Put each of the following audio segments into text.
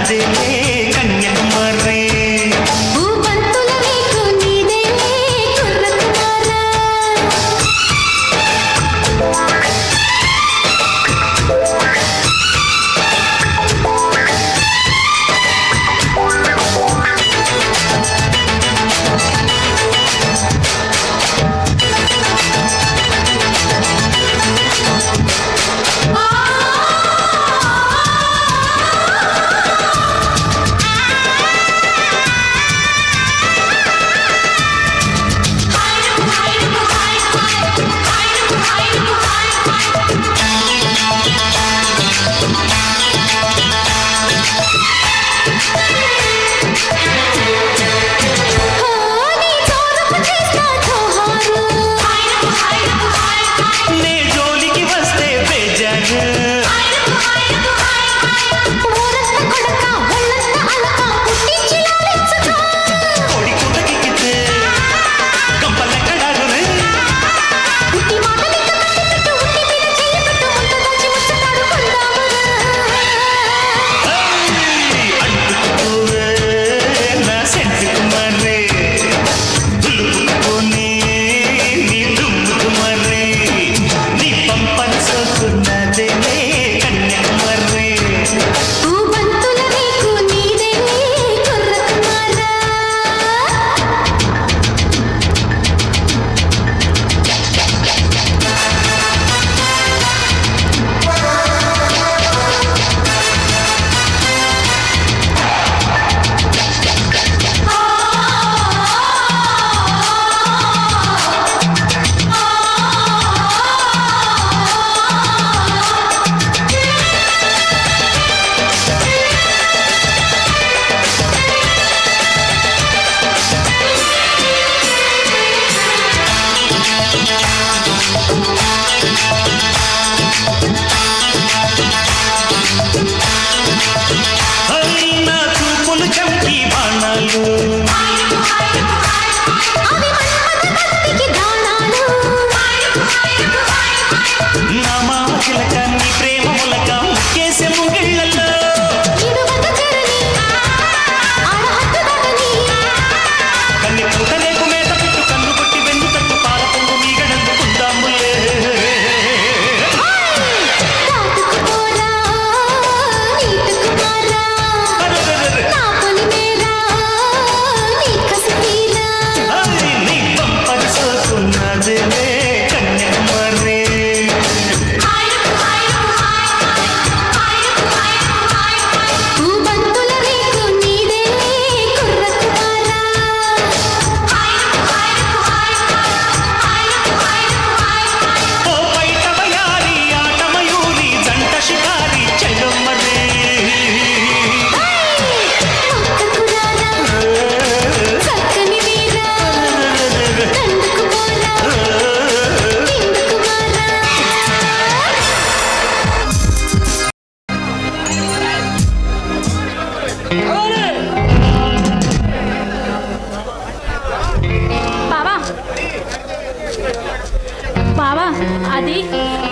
చూస్తున్నదేలే కన్యాకుమారి.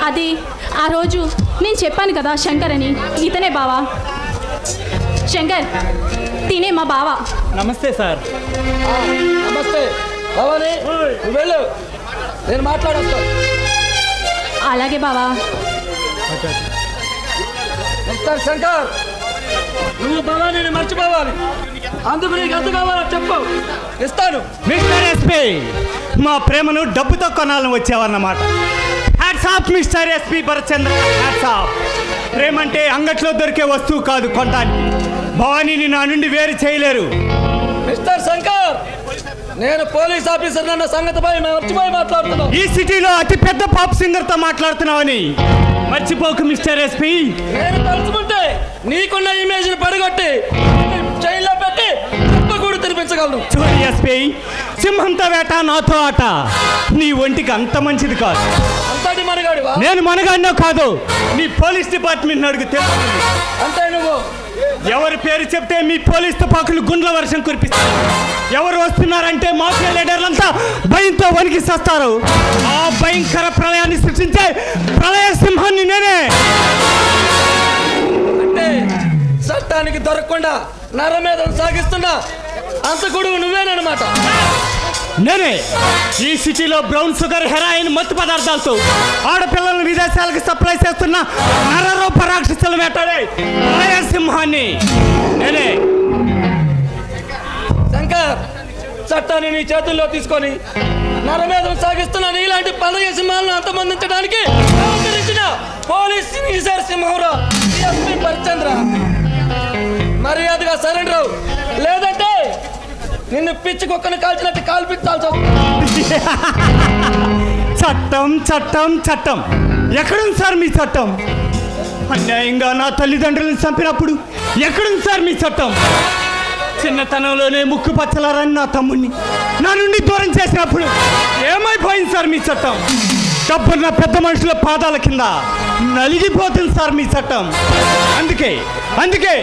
అది ఆ రోజు నేను చెప్పాను కదా శంకర్ అని, ఇతనే బావా. శంకర్, తినే మా బావ. నమస్తే సార్. నమస్తే భవాని, వెళ్ళు, నేను మాట్లాడొస్తాను. అలాగే బావా. మిస్టర్ శంకర్, నువ్వు భవానీని మర్చిపోవాలి. అందుకు నీకు ఎంత కావాలో చెప్పు, ఇస్తాను. మిస్టర్ ఎస్పీ, మా ప్రేమను డబ్బుతో కొనాలని వచ్చావన్నమాట. Hats off mister SP Bharatchandra, hats off. ప్రేమ అంటే అంగట్లో దొరికే వస్తువు కాదు, కొనడానికి. భవానీని నా నుండి వేరు చేయలేరు. మిస్టర్ శంకర్, నేను పోలీస్ ఆఫీసర్ అన్న సంగతిపై మర్చిపోయి మాట్లాడుతున్నాను. ఈ సిటీలో అతి పెద్ద పాప్ సింగర్ తో మాట్లాడుతున్నావని మర్చిపోకు మిస్టర్ ఎస్పీ. నేను తలుచుకుంటే నీకున్న ఇమేజ్ ని పడగొట్టి జైల్లో పెట్టి కూడా తినిపించగలను. చూడు ఎస్పీ, సింహంతో వేట నాతో ఆట. నీ ఒంటికి అంత మంచిది కాదు. అంతటి మనగాడివా? నేను మనగాడినో కాదు, నీ పోలీస్ డిపార్ట్మెంట్ అడుగు తెలుస్తుంది. అంటే నువ్వు ఎవరి పేరు చెప్తే మీ పోలీస్ తుపాకులు గుండ్ల వర్షం కురిపిస్తారు. ఎవరు వస్తున్నారంటే మాఫియా లీడర్లంతా భయంతో వణికి చేస్తారు. ఆ భయంకర ప్రళయాన్ని సృష్టించే ప్రళయ సింహాన్ని నేనే. అంటే చట్ట చట్టానికి దొరకకుండా నరమేధం సాగిస్తున్నా అంతకుడు నువ్వేనమాట. నేనే ఈ సిటీలో బ్రౌన్ షుగర్, హెరాయిన్, మత్తు పదార్థాలతో ఆడపిల్లలను విదేశాలకు సప్లై చేస్తున్న నరరూప రాక్షసులు వేటాడే సింహాన్ని నేనే. శంకర్, చట్టాన్ని నీ చేతుల్లో తీసుకొని నరమేధం సాగిస్తున్న నీలాంటి పల్లయ్య సింహాలను అంతమొందించడానికి సహకరించిన పోలీస్ సింహంరావు ఎస్పీ భరత్చంద్ర మర్యాదగా సరెండర్ అవు, లేదంటే నిన్ను పిచ్చి కుక్కను కాల్చినట్టు కాల్పించాల్సి వస్తుంది. చట్టం చట్టం చట్టం ఎక్కడుంది సార్ మీ చట్టం? అన్యాయంగా నా తల్లిదండ్రులను చంపినప్పుడు ఎక్కడుంది సార్ మీ చట్టం? చిన్నతనంలోనే ముక్కు పచ్చలారని నా తమ్ముడిని నా నుండి దూరం చేసినప్పుడు ఏమైపోయింది సార్ మీ చట్టం? డబ్బున్న పెద్ద మనుషుల పాదాల కింద నలిగిపోతుంది సార్ మీ చట్టం. అందుకే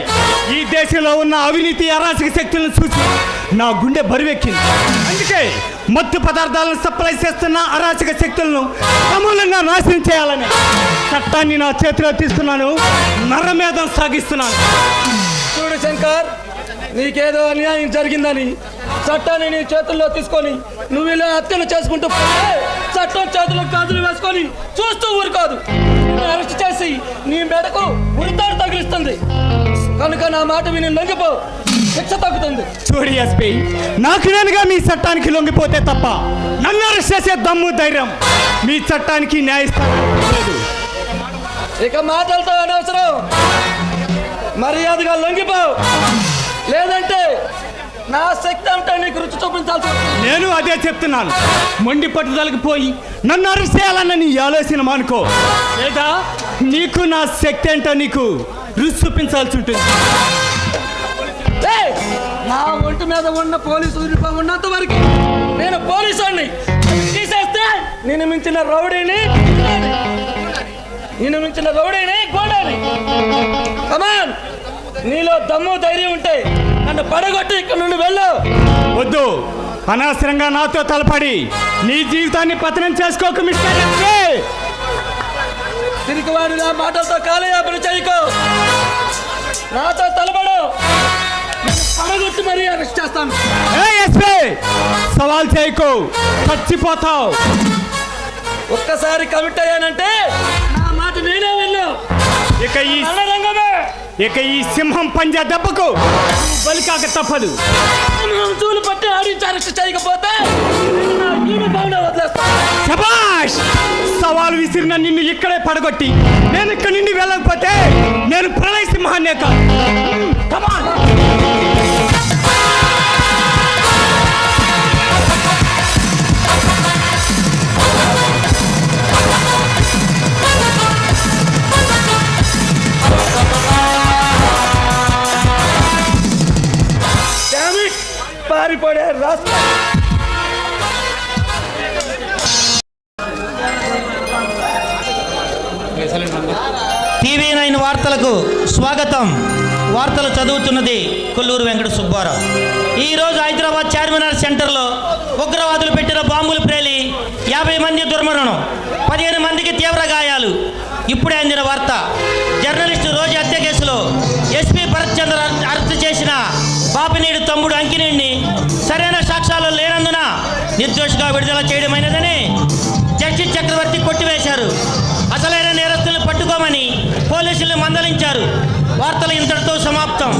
ఈ దేశంలో ఉన్న అవినీతి అరాచక శక్తులను చూసి నా గుండె బరువెక్కింది. అందుకే మత్తు పదార్థాలను సప్లై చేస్తున్న అరాచక శక్తులను సమూలంగా నాశనం చేయాలని చట్టాన్ని నా చేతిలో తీసుకున్నాను, నరమేధం సాగిస్తున్నాను. చూడు శంకర్, నీకేదో అన్యాయం జరిగిందని చట్టాన్ని నీ చేతుల్లో తీసుకొని నువ్వు ఇలా హత్యలు చేసుకుంటూ పోతే చట్టం చేతుల్లో గాజులు వేసుకొని చూస్తూ ఊరుకోదు, అరెస్ట్ చేసి నీ మెడకు ఉరితాడు తగిలిస్తుంది. కనుక నా మాట విని లొంగిపో, శిక్ష తగ్గుతుంది. చూడు ఎస్పీ, నాకు నేనుగా మీ చట్టానికి లొంగిపోతే తప్ప నన్ను అరెస్ట్ చేసే దమ్ము ధైర్యం మీ చట్టానికి న్యాయస్థానం లేదు. ఇక మాటలతో అనవసరం, మర్యాదగా లొంగిపో, లేదంటే నా శక్తి అంటే నీకు రుచి చూపించాల్సి వస్తుంది. నేను అదే చెప్తున్నాను. మొండి పట్టుదలకు పోయి నన్ను అరెస్ట్ చేయాలన్న నీ ఆలోచన మానుకో, లేదా నీకు నా శక్తి ఏంటో నీకు రుచి చూపించాల్సి ఉంటుంది. నా ఒంటి మీద ఉన్న పోలీసు యూనిఫామ్ ఉన్నంత వరకు నేను పోలీసుని తీసేస్తే నిన్ను మించిన రౌడీని గోడాని. కమాన్, నీలో దమ్ము ధైర్యం ఉంటే నన్ను పడగొట్టి ఇక్కడ నుండి వెళ్ళు. వద్దు, అనవసరంగా నాతో తలపడి నీ జీవితాన్ని పతనం చేసుకోకు మిస్టర్ ఎస్పీ. తిరిగివాడిలా మాటలతో కాలయాపన చేయకు, నాతో తలపడు, పడగొట్టి మరీ అరెస్ట్ చేస్తాను. ఎస్పీ, సవాల్ చేయకు, చచ్చిపోతావు. ఒక్కసారి కమిట్ అయ్యానంటే నా మాట నేనే వెళ్ళు. ఇక ఈ సింహం పంజా దెబ్బకు బలికాక తప్పదు. చూలు పట్టి ఆడించి అరెస్ట్ చేయకపోతే శభాష్! సవాల్ విసిరిన నిన్ను ఇక్కడే పడగొట్టి నేను ఇక్కడి నుండి వెళ్ళకపోతే నేను ప్రళయ సింహాన్నే కాదు. Come on! పారిపోయే రాష్ట్ర TV9 వార్తలకు స్వాగతం. వార్తలు చదువుతున్నది కొల్లూరు వెంకట సుబ్బారావు. ఈరోజు హైదరాబాద్ చార్మినార్ సెంటర్లో ఉగ్రవాదులు పెట్టిన బాంబులు ప్రేలి 50 మంది దుర్మరణం, 15 మందికి తీవ్ర గాయాలు. ఇప్పుడే అందిన వార్త. జర్నలిస్టు రోజు హత్య కేసులో ఎస్పీ భరత్చంద్ర అరెస్టు చేసిన బాపినీడు తమ్ముడు అంకినేడిని సరైన సాక్ష్యాలు లేనందున నిర్దోషిగా విడుదల చేయడమైనదని జస్టిస్ చక్రవర్తి కొట్టివేశారు. అసలైన నేరస్తులను పట్టుకోమని పోలీసులు మందలించారు. వార్తలు ఇంతటితో సమాప్తం.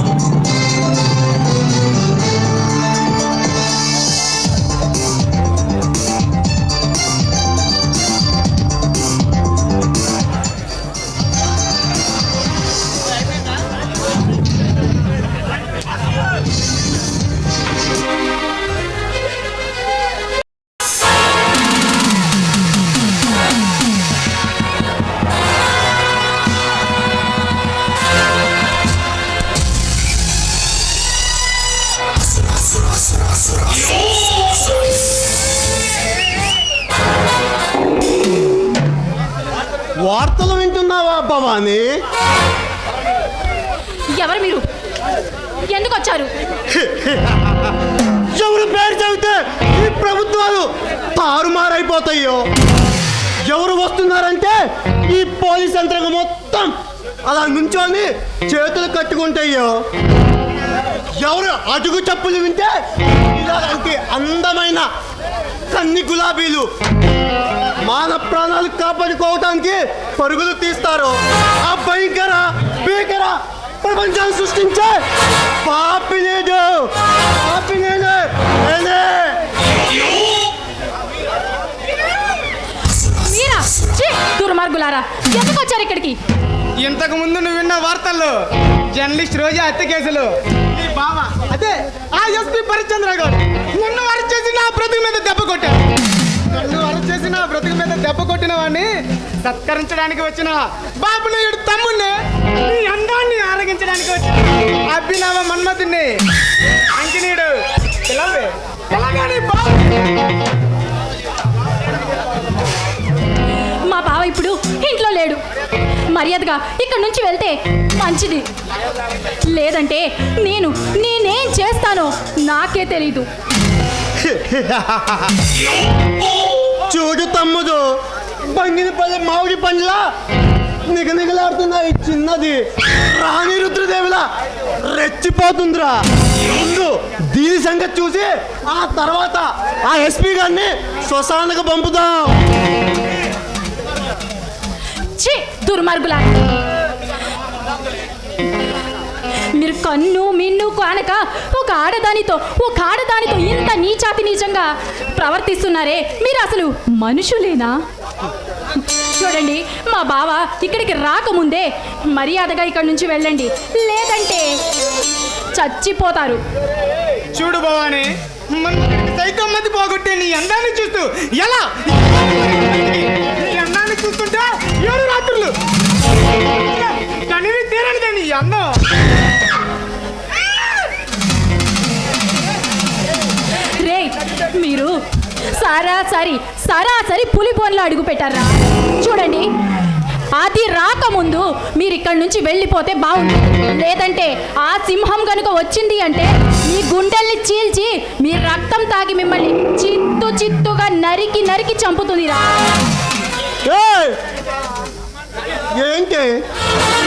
వార్తలు వింటున్నావా భవాని? ఎవరు మీరు? ఎందుకు వచ్చారు? ఎవరు పేరు చెబితే ఈ ప్రభుత్వాలు తారుమారైపోతాయో, ఎవరు వస్తున్నారంటే ఈ పోలీస్ యంత్రాంగం మొత్తం అలా నుంచొని చేతులు కట్టుకుంటాయో, ఎవరు అడుగు చప్పులు వింటే ఇలాంటి అందమైన కన్ని గులాబీలు మానవ ప్రాణాలు కాపాడుకోవటానికి పరుగులు తీస్తారు. ఆ భయంకర భీకర ప్రపంచాన్ని సృష్టించే పాపి లేదు, పాపి నేనే. మీరా ఛీ, దుర్మార్గులారా ఎందుకు వచ్చారు ఇక్కడికి? ఇంతకు ముందు నువ్వు విన్న వార్తల్లో జర్నలిస్ట్ రోజా హత్య కేసులో నీ బావ అదే ఆ ఎస్పీ పరిచంద్ర గారు నన్ను అరెస్ట్ చేసి నా బ్రతుకు మీద దెబ్బ కొట్టాడు. నన్ను అరెస్ట్ చేసి నా బ్రతుకు మీద దెబ్బ కొట్టిన వాడిని సత్కరించడానికి వచ్చిన బాబునాయుడు తమ్ముడిని నీ అందాన్ని ఆరగించడానికి వచ్చిన అభినవ మన్మథుణ్ణి అంకినీడు తెలంగాణ బాబు. మా బావ ఇప్పుడు ఇంట్లో లేడు. మర్యాదగా ఇక్కడ నుంచి వెళ్తే మంచిది. లేదంటే నేనేం చేస్తానో నాకే తెలీదు. చూడు తమ్ముడు, బంగినపల్లి మామిడి పండ్లా నిగనిగలాడుతున్న ఈ చిన్నది రాణి రుద్రదేవిలా రెచ్చిపోతుందిరా. ముందు దీని సంగతి చూసి ఆ తర్వాత ఆ ఎస్పీ గారిని శ్మశానకు పంపుదాం. ఛీ, దుర్మార్గులా! మీరు కన్ను మిన్ను కానక ఒక ఆడదానితో ఇంత నీచాతి నీచంగా ప్రవర్తిస్తున్నారే, మీరు అసలు మనుషులేనా? చూడండి, మా బావ ఇక్కడికి రాకముందే మర్యాదగా ఇక్కడి నుంచి వెళ్ళండి, లేదంటే చచ్చిపోతారు. చూడు భవాని, సైకం మంది పోగొట్టే నీ అందాన్ని చూస్తూ ఎలా నీ అందాన్ని చూస్తుంటే 7 రాత్రులు కనివి తీరనిదే నీ అందం. రే, మీరు సరాసరి పులి బోన్లో అడుగు పెట్టారా? చూడండి, అది రాకముందు మీరు ఇక్కడి నుంచి వెళ్ళిపోతే బాగుంటుంది. లేదంటే ఆ సింహం కనుక వచ్చింది అంటే మీ గుండెల్ని చీల్చి మీ రక్తం తాగి మిమ్మల్ని చిత్తుగా నరికి చంపుతుందిరా. ఏంటి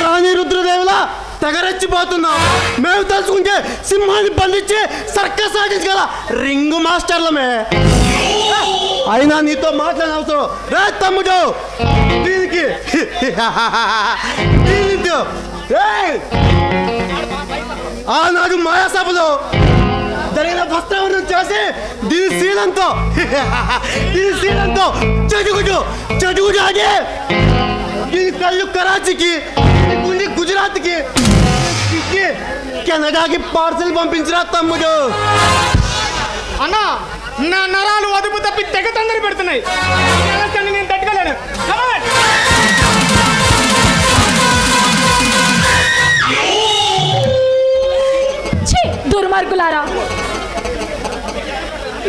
రాణి రుద్రదేవిలా తెగరెచ్చిపోతున్నాం? మేము తెలుసుకుంటే సింహాన్ని బంధించి సర్కస్ ఆడించగల రింగు మాస్టర్లమే. అయినా నీతో మాట్లాడనవసరం రే తమ్ముడు. దీనికి ఆనాడు మాయాసభలో జరిగిన వస్త్రావరణం చేసి దీని శీలంతో చదుగుడు ఆడి దీని కళ్ళు కరాచీకి, గుండి గుజరాత్కి, కెనడాకి పార్సల్ పంపించరా తమ్ముడు. అన్నా, నా నరాలు అదుపు తప్పి తెగ తొందర పెడుతున్నాయి. నేను తట్టుకోలేను. ఛీ, దుర్మార్గులారా!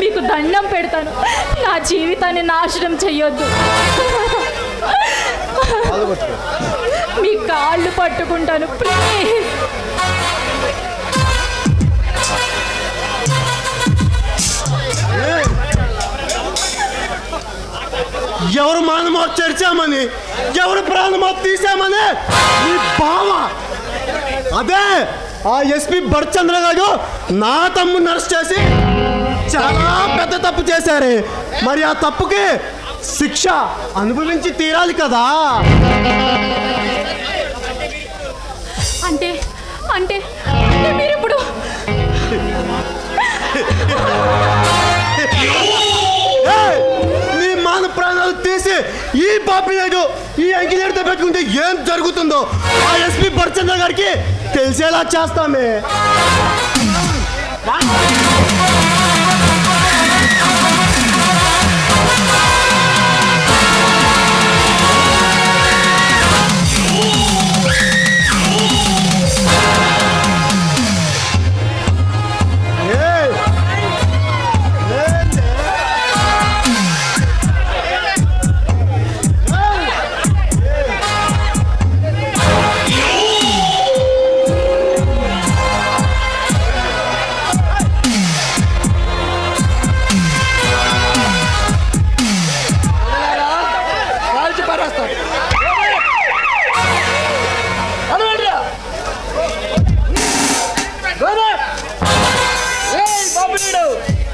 మీకు దండం పెడతాను, నా జీవితాన్ని నాశనం చెయ్యొద్దు. మీ కాళ్ళు పట్టుకుంటాను, ప్లీజ్. ఎవరు మానమో చర్చామని, ఎవరు ప్రాణమో తీసామని నీ బావ అదే ఆ ఎస్పీ భరత్చంద్ర గారు నా తమ్ముడిని అరెస్ట్ చేసి చాలా పెద్ద తప్పు చేశారు. మరి ఆ తప్పుకి శిక్ష అనుభవించి తీరాలి కదా. అంటే అంటే మీరు ఇప్పుడు నీ మాన ప్రాణాలు తీసి ఈ పాపినేడు ఈ అంకినేడుతో పెట్టుకుంటే ఏం జరుగుతుందో ఆ ఎస్పీ భరత్చంద్ర గారికి తెలిసేలా చేస్తామే.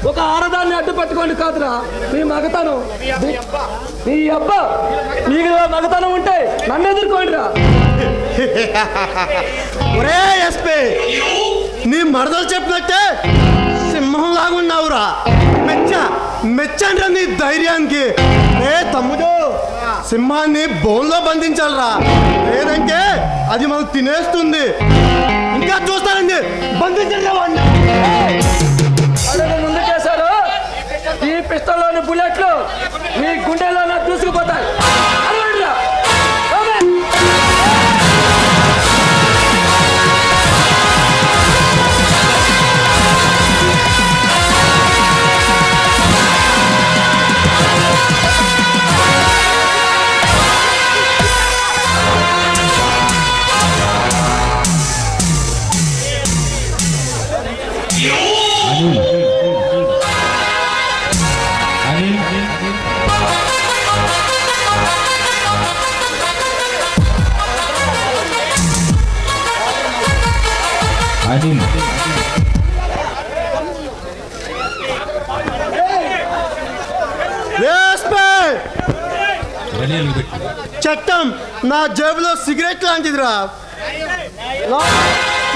ఒక ఆడదాన్ని అడ్డు పెట్టుకోండి కాదురా మీ మగతనం. నీ అబ్బా మీకు మగతనం ఉంటే నన్ను ఎదుర్కోండిరా. ఒరే ఎస్పీ, నీ మరదలు చెప్పినట్టే సింహం లాగున్నావురా. మెచ్చండ్రా నీ ధైర్యానికి. రే తమ్ముడు, సింహాన్ని బోన్లో బంధించాలరా, లేదంటే అది మనం తినేస్తుంది. ఇంకా చూస్తానండి, బంధించండి వాడిని. అడుగు ముందుకేశారు, ఈ పిస్తల్లోని బుల్లెట్లు మీ గుండెలోనే దూసుకుపోతాయి. అడగండిరా. చట్టం నా జేబులో సిగరెట్ లాంటిదిరా,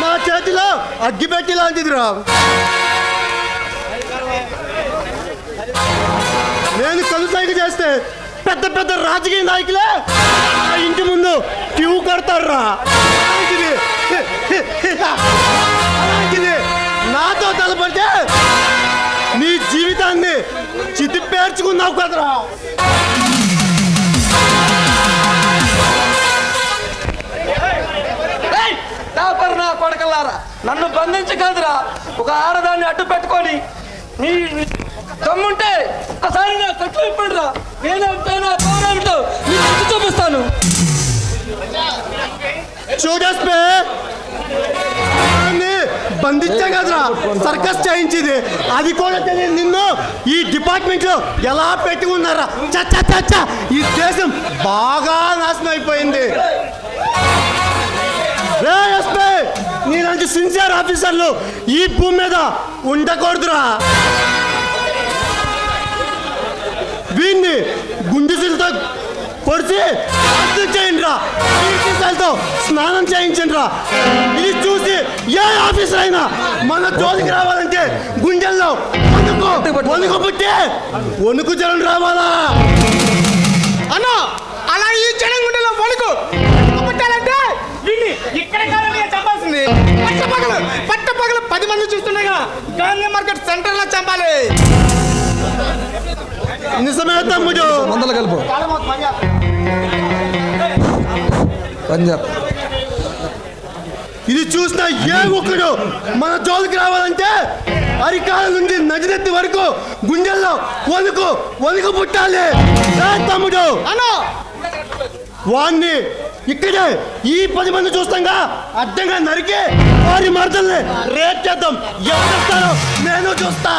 నా చేతిలో అగ్గిపెట్టి లాంటిదిరా. నేను కలుసైకి చేస్తే పెద్ద పెద్ద రాజకీయ నాయకులే ఆ ఇంటి ముందు క్యూ కడతారా. అలాంటిది నాతో తలపడితే నీ జీవితాన్ని చితి పేర్చుకున్నావు కదరా. నా కొడకల్లారా, నన్ను బంధించగలదురా. ఒక ఆడదాన్ని అడ్డు పెట్టుకొని నీ దమ్ముంటే ఒకసారి నా కట్లు ఇప్పండిరా. నేనేమిటో నీకు చూపిస్తాను. చూడస్పే, బంధించే కదరా సర్కస్ చేయించింది. అది కూడా తెలియదు నిన్ను ఈ డిపార్ట్మెంట్ లో ఎలా పెట్టి ఉన్నారా. చచ్చా, ఈ దేశం బాగా నాశనం అయిపోయింది. నీలాంటి సిన్సియర్ ఆఫీసర్లు ఈ భూమి మీద ఉండకూడదురా. వీడిని గుండెలతో పొడిచి చేయండి రా, స్నానం చేయించండి రా. ఇది చూసి ఏ ఆఫీసర్ అయినా మన జోలికి రావాలంటే గుండెల్లో వణుకు పుట్టి వణుకు జనం రావాలా అన్నా. అలా ఈ జనం గుండెల్లో వణుకు పుట్టాలంటే ఇక్కడ చంపాల్సింది. పట్టపగలు 10 మంది చూస్తుండగా గాంధీ మార్కెట్ సెంటర్ లో చంపాలి. నిజమే తమ్ముడు. మందలు కలుపు పంజాబ్. ఇది చూసిన ఏ ఒక్కడు మన జోలికి రావాలంటే అరికాల నుండి నడినెత్తి వరకు గుండెల్లో వణుకు పుట్టాలి. తమ్ముడు అన్నా, వాణ్ణి ఇక్కడే ఈ 10 మంది చూస్తాగా అడ్డంగా నరికి వారి మరదల్ని రేట్ చేద్దాం. ఎవరు వస్తారో నేను చూస్తా.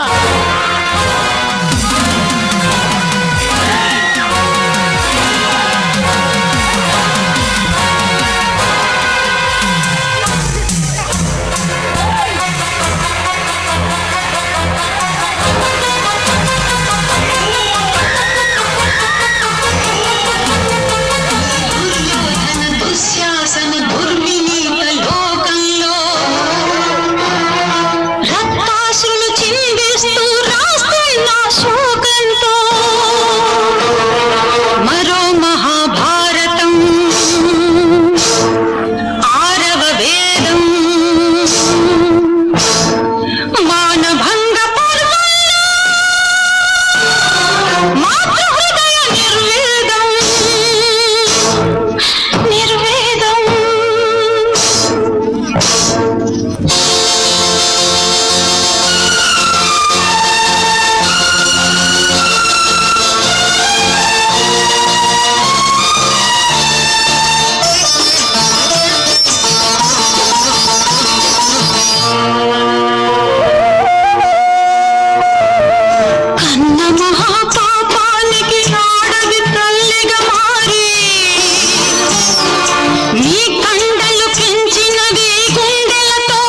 నీ కండలు పెంచినవి గుండెలతో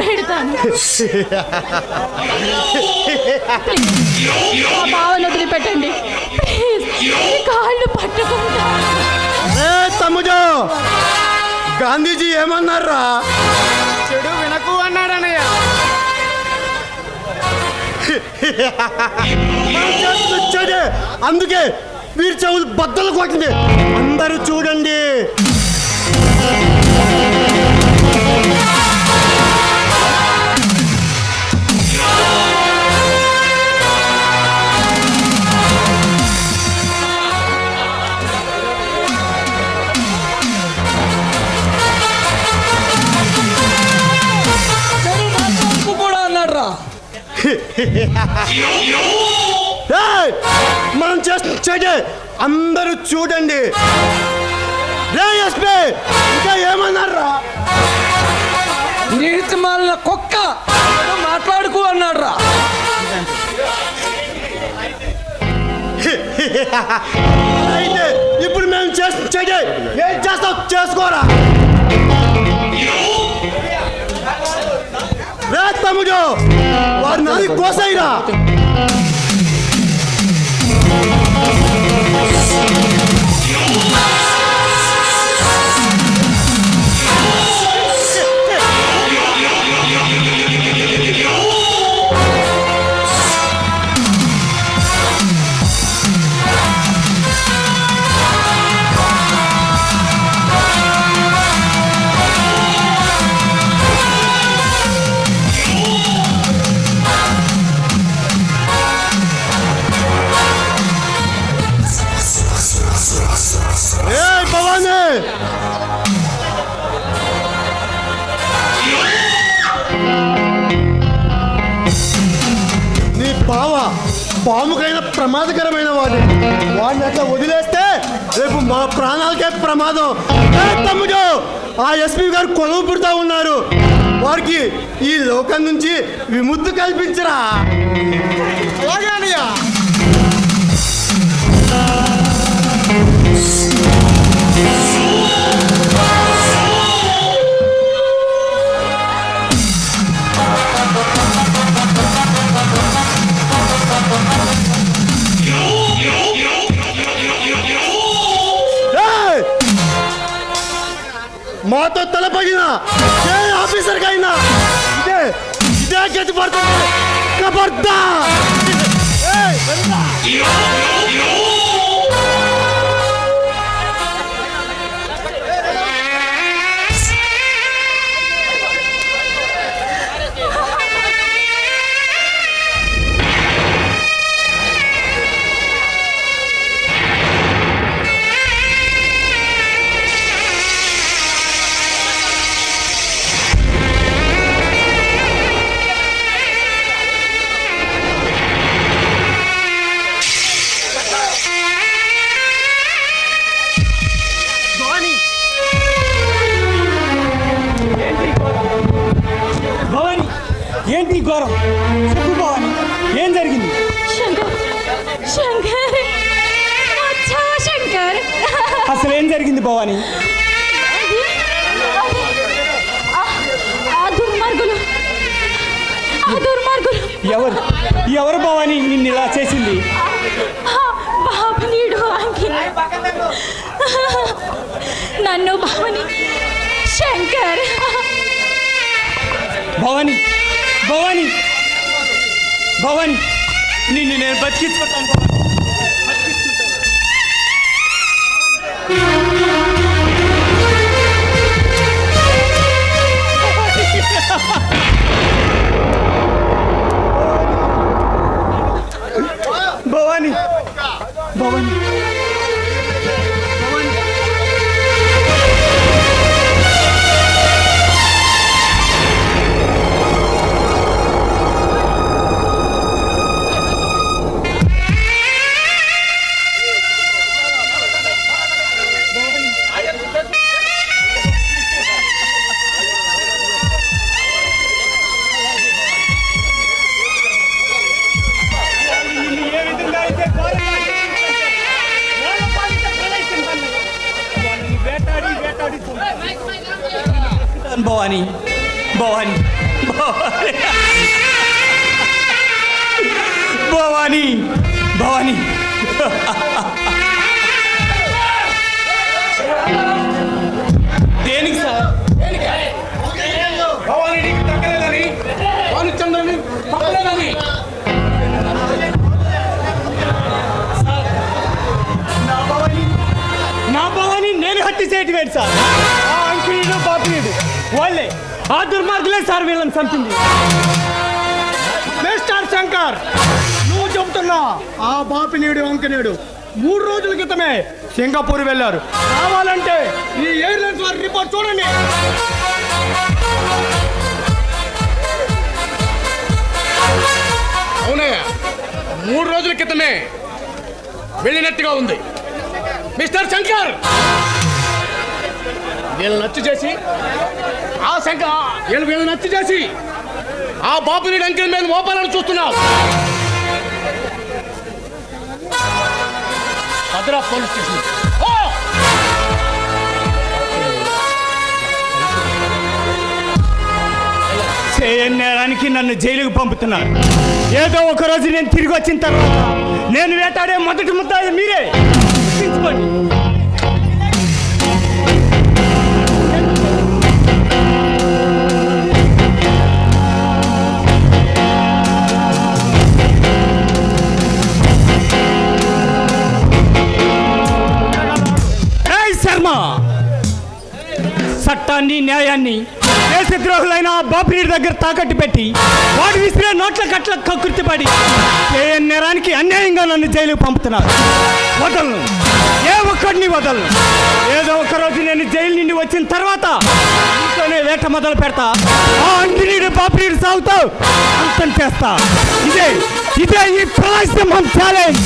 పెడతాను. మా బావను వదిలిపెట్టండి ప్లీజ్. మీ కాళ్ళు పట్టుకుంటా. ఏ తమ్ముడు, గాంధీజీ ఏమన్నారా? చెడు వినకు అన్నాడనయ్య. మనం చేస్తున్న చెడే, అందుకే వీరి చెవులు బద్దలు కొట్టింది. అందరూ చూడండి. కూడా అన్నాడు. ఏయ్! మనం చేస్తున్న చెడే, అందరూ చూడండి. రే ఎస్పీ, ఇంకా ఏమన్నారా? నీతి మాలిన కుక్క మాట్లాడుకు అన్నాడు రా. అయితే ఇప్పుడు మేము చేస్తున్న చెడే, ఏం చేస్తావు చేసుకోరా. రే తమ్ముడు, వారి నాది కోసైరా. భవానీ, నీ బావ పాముకైనా ప్రమాదకరమైన వాడు. వాడిని అట్లా వదిలేస్తే రేపు మా ప్రాణాలకే ప్రమాదం. ఏ తమ్ముడు, ఆ ఎస్పీ గారు కొలువు పుడతా ఉన్నారు. వారికి ఈ లోకం నుంచి విముక్తి కల్పించరా. అలాగే అన్నయ్య. మాతో తలపగిన ఏ ఆఫీసర్కైనా ఇదే ఇదే గతి పడుతుంది. ఖబర్దార్. ఏంటి ఘోరం? చెప్పు భవాని, ఏం జరిగింది? శంకర్, శంకర్, అచ్చా శంకర్. అసలు ఏం జరిగింది భవాని? ఆ దుర్మార్గులు, ఆ దుర్మార్గులు. ఎవరు భవాని నిన్ను ఇలా చేసింది? బాబనీడు అంకి నన్ను బావని శంకర్. భవాని, భవాని, భవాని, నిన్ను నేను బతికించుకుంటాను. భవాని, భవాని, భవాని, భవాని భవాని భవాని దేనికి సార్? భవానికి దక్కలేదని భానుచంద్రుని తప్పలేదని నా భవాని నేను హత్య చేయటం ఏంటి సార్? ఆ అంకులీడు పాపినీడు వాళ్ళే, ఆ దుర్మార్గులే సార్ వీళ్ళని చంపింది. మిస్టర్ శంకర్, నువ్వు చెబుతున్నా ఆ బాపినీడు అంకనీడు 3 రోజుల క్రితమే సింగపూర్ వెళ్ళారు. కావాలంటే ఈ ఎయిర్లైన్స్ వారి రిపోర్ట్ చూడండి. అవునయ్యా, 3 రోజుల క్రితమే వెళ్ళినట్టుగా ఉంది. మిస్టర్ శంకర్, వీళ్ళని నచ్చు చేసి వీళ్ళని నచ్చు చేసి ఆ బాపుని అంకెల మీద మోపాలని చూస్తున్నావు. Bhadra police station. చేయని నేరానికి నన్ను జైలుకు పంపుతున్నారు. ఏదో ఒక రోజు నేను తిరిగి వచ్చిన తర్వాత నేను వేటాడే మొదటి ముద్దాయి మీరే. గుర్తించుకోండి. శర్మ, చట్టాన్ని న్యాయాన్ని దేశద్రోహులైన బాపినీడి దగ్గర తాకట్టు పెట్టి వాడు విసిరే నోట్ల కట్ల కకృతిపడి చేయని నేరానికి అన్యాయంగా నన్ను జైలుకు పంపుతున్నారు. వదలను, ఏ ఒక్కడిని వదలను. ఏదో ఒక రోజు నేను జైలు నుండి వచ్చిన తర్వాత ఇంట్లోనే వేట మొదలు పెడతా. ఆ అంకినీడు బాపినీడు సాగుతూ అంతం చేస్తా. ఇదే ఇదే ఈ ప్రళయసింహం ఛాలెంజ్.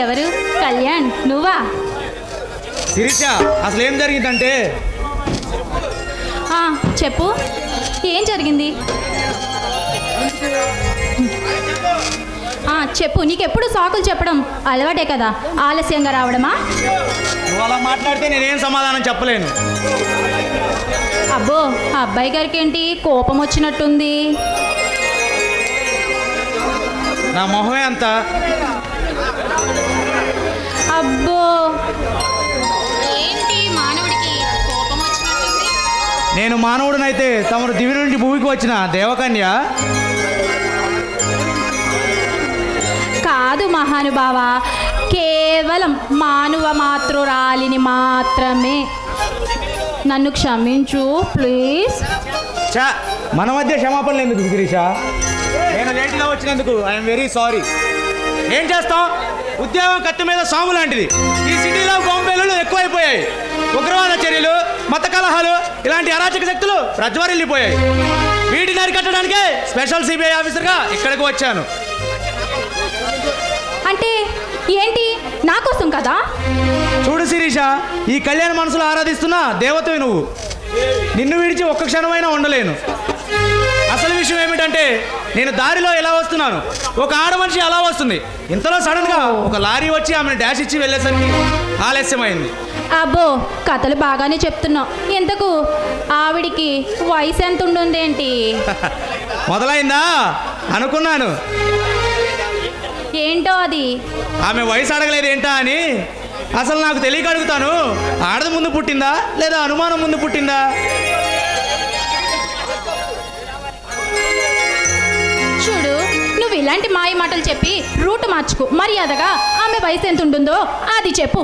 ఎవరు? కళ్యాణ్ నువ్వా? శిరీష, అసలు ఏం జరిగిందంటే ఆ, చెప్పు, ఏం జరిగింది? చెప్పు, నీకెప్పుడు సాకులు చెప్పడం అలవాటే కదా, ఆలస్యంగా రావడమా? నువ్వు అలా మాట్లాడితే నేనేం సమాధానం చెప్పలేను. అబ్బో, ఆ అబ్బాయి గారికి ఏంటి కోపం వచ్చినట్టుంది? నా మొహమే అంత. అబ్బో, ఏంటి మానవుడికి కోపం వచ్చినట్టుంది? నేను మానవుడినైతే తమరు దివి నుండి భూమికి వచ్చిన దేవకన్య. కాదు మహానుభావ, కేవలం మానవ మాతృరాలిని మాత్రమే. నన్ను క్షమించు ప్లీజ్. చా, మన మధ్య క్షమాపణలు ఎందుకు శిరీష? నేను లేట్గా వచ్చినందుకు ఐఎమ్ వెరీ సారీ. ఏం చేస్తాం, ఉద్యోగం కత్తి మీద సాము లాంటిది. ఈ సిటీలో బాంబేలు ఎక్కువైపోయాయి. ఉగ్రవాద చర్యలు, మత కలహాలు, ఇలాంటి అరాచక శక్తులు ప్రజ్వరిల్లిపోయాయి. వీటిని అరికట్టడానికే స్పెషల్ సిబిఐ ఆఫీసర్గా ఇక్కడికి వచ్చాను. అంటే ఏంటి, నా కోసం కదా? చూడు శిరీష, ఈ కళ్యాణ మనసులో ఆరాధిస్తున్న దేవతవి నువ్వు. నిన్ను విడిచి ఒక్క క్షణమైనా ఉండలేను. అసలు విషయం ఏమిటంటే, నేను దారిలో ఎలా వస్తున్నాను, ఒక ఆడ మనిషి అలా వస్తుంది. ఇంతలో సడన్గా ఒక లారీ వచ్చి ఆమెను డాష్ ఇచ్చి వెళ్ళేసరికి ఆలస్యమైంది. అబ్బో, కథలు బాగానే చెప్తున్నావు. ఇంతకు ఆవిడికి వయసు ఎంత ఉండుందేంటి? మొదలైందా అనుకున్నాను. ఏంటో అది? ఆమె వయసు అడగలేదు ఏంటా అని. అసలు నాకు తెలియక అడుగుతాను, ఆడది ముందు పుట్టిందా లేదా అనుమానం ముందు పుట్టిందా? చూడు, నువ్వు ఇలాంటి మాయ మాటలు చెప్పి రూట్ మార్చుకు. మర్యాదగా ఆమె వయసు ఎంత ఉంటుందో అది చెప్పు.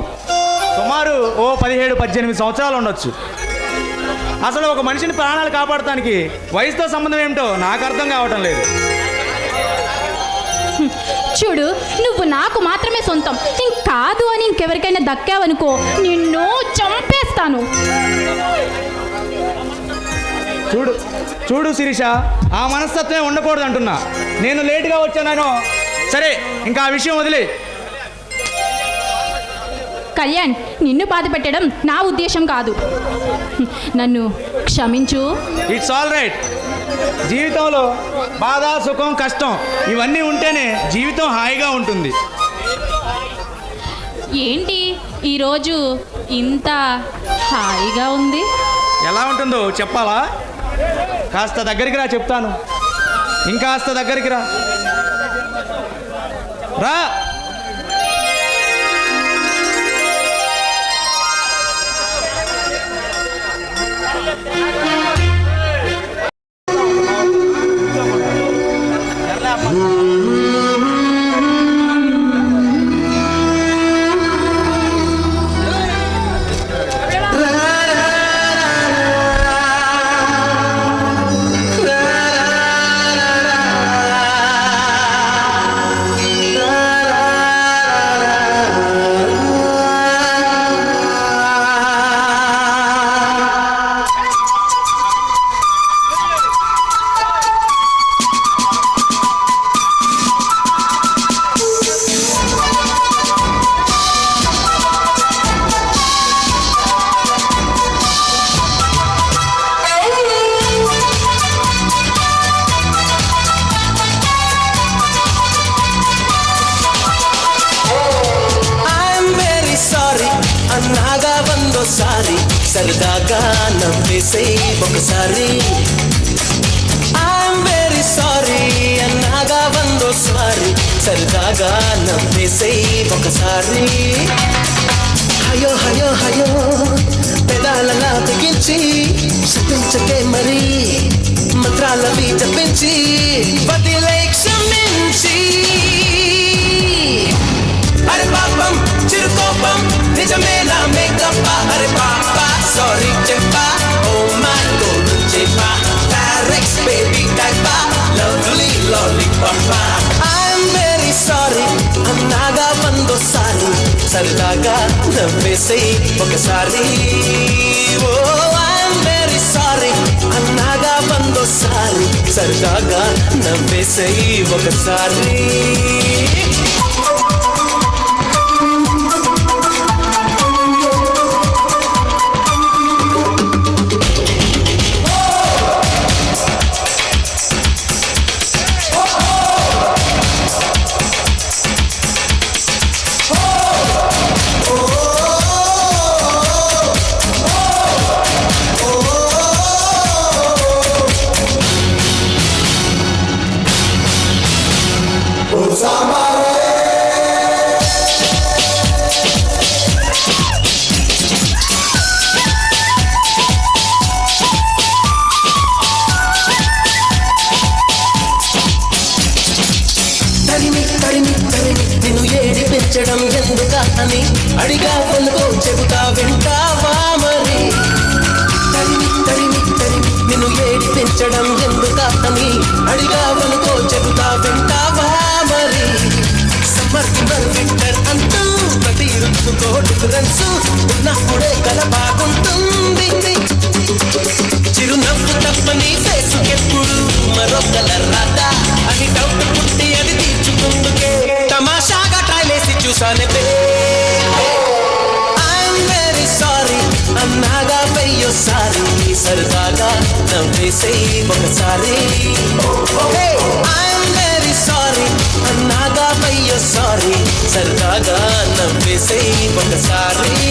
సుమారు 17-18 సంవత్సరాలు ఉండొచ్చు. అసలు ఒక మనిషిని ప్రాణాలు కాపాడటానికి వయసుతో సంబంధం ఏమిటో నాకు అర్థం కావటం లేదు. చూడు, నువ్వు నాకు మాత్రమే సొంతం. ఇంకాదు అని ఇంకెవరికైనా దక్కావనుకో, నిన్ను చంపేస్తాను. చూడు చూడు శిరీష, ఆ మనస్తత్వమే ఉండకూడదు అంటున్నా. నేను లేటుగా వచ్చాను. సరే, ఇంకా ఆ విషయం వదిలే. కళ్యాణ్, నిన్ను బాధ పెట్టడం నా ఉద్దేశం కాదు. నన్ను క్షమించు. It's all right. జీవితంలో బాధ, సుఖం, కష్టం ఇవన్నీ ఉంటేనే జీవితం హాయిగా ఉంటుంది. ఏంటి ఈరోజు ఇంత హాయిగా ఉంది? ఎలా ఉంటుందో చెప్పాలా? కాస్త దగ్గరికి రా, చెప్తాను. ఇంకాస్త దగ్గరికి రా. రా. అన్నాగా వందోసారి సరదాగా నవ్వేసే ఒకసారి. ఐఎమ్ వెరీ సారీ అన్నాగా వందోసారి సరదాగా నవ్వేసే ఒకసారి. హయో హయో హయో పెదాలలా బిగించి శపించకే మరి మంత్రాలవి జపించి వదిలే క్షమించి. అరే పాపం చిరుకోపం నిజమేనా మేకప్ప. అరే పాప సారీ చెప్పా, ఓ మై గోడ్ చెప్పా. డైరెక్ట్ బేబీ టైపా, లవ్లీ లాలీపాప. ఐఎమ్ వెరీ సారీ అన్నాగా వందోసారి సరదాగా నవ్వేసే ఒకసారి. ఓ ఐఎమ్ వెరీ సారీ అన్నాగా వందోసారి సరదాగా నవ్వేసే ఒకసారి. కనిపించడం ఎందుక అని అడిగా పలుకో చెబుతా వింటావా మరి తరిమి తరిమి తరిమి నిన్ను ఏడిపించడం ఎందుక అని అడిగా పలుకో చెబుతా వింటావా మరి సమ్మర్ వింటర్ అంటూ ప్రతి ఋతువుతో డిఫరెన్స్ ఉన్నప్పుడే కల బాగుంటుంది చిరునవ్వు తప్పని ఫేసుకెప్పుడు మరో కలర్ రాదా అని డౌట్ పుట్టి అది తీర్చుకుందుకే తమాషాగా ట్రైలేసి చూసానే ఐఎమ్ వెరీ సారీ అన్నాగా వెయ్యోసారి సరదాగా నవ్వేసే ఒకసారి ఐఎమ్ వెరీ సారీ అన్నాగా వెయ్యోసారి సరదాగా నవ్వేసే ఒకసారి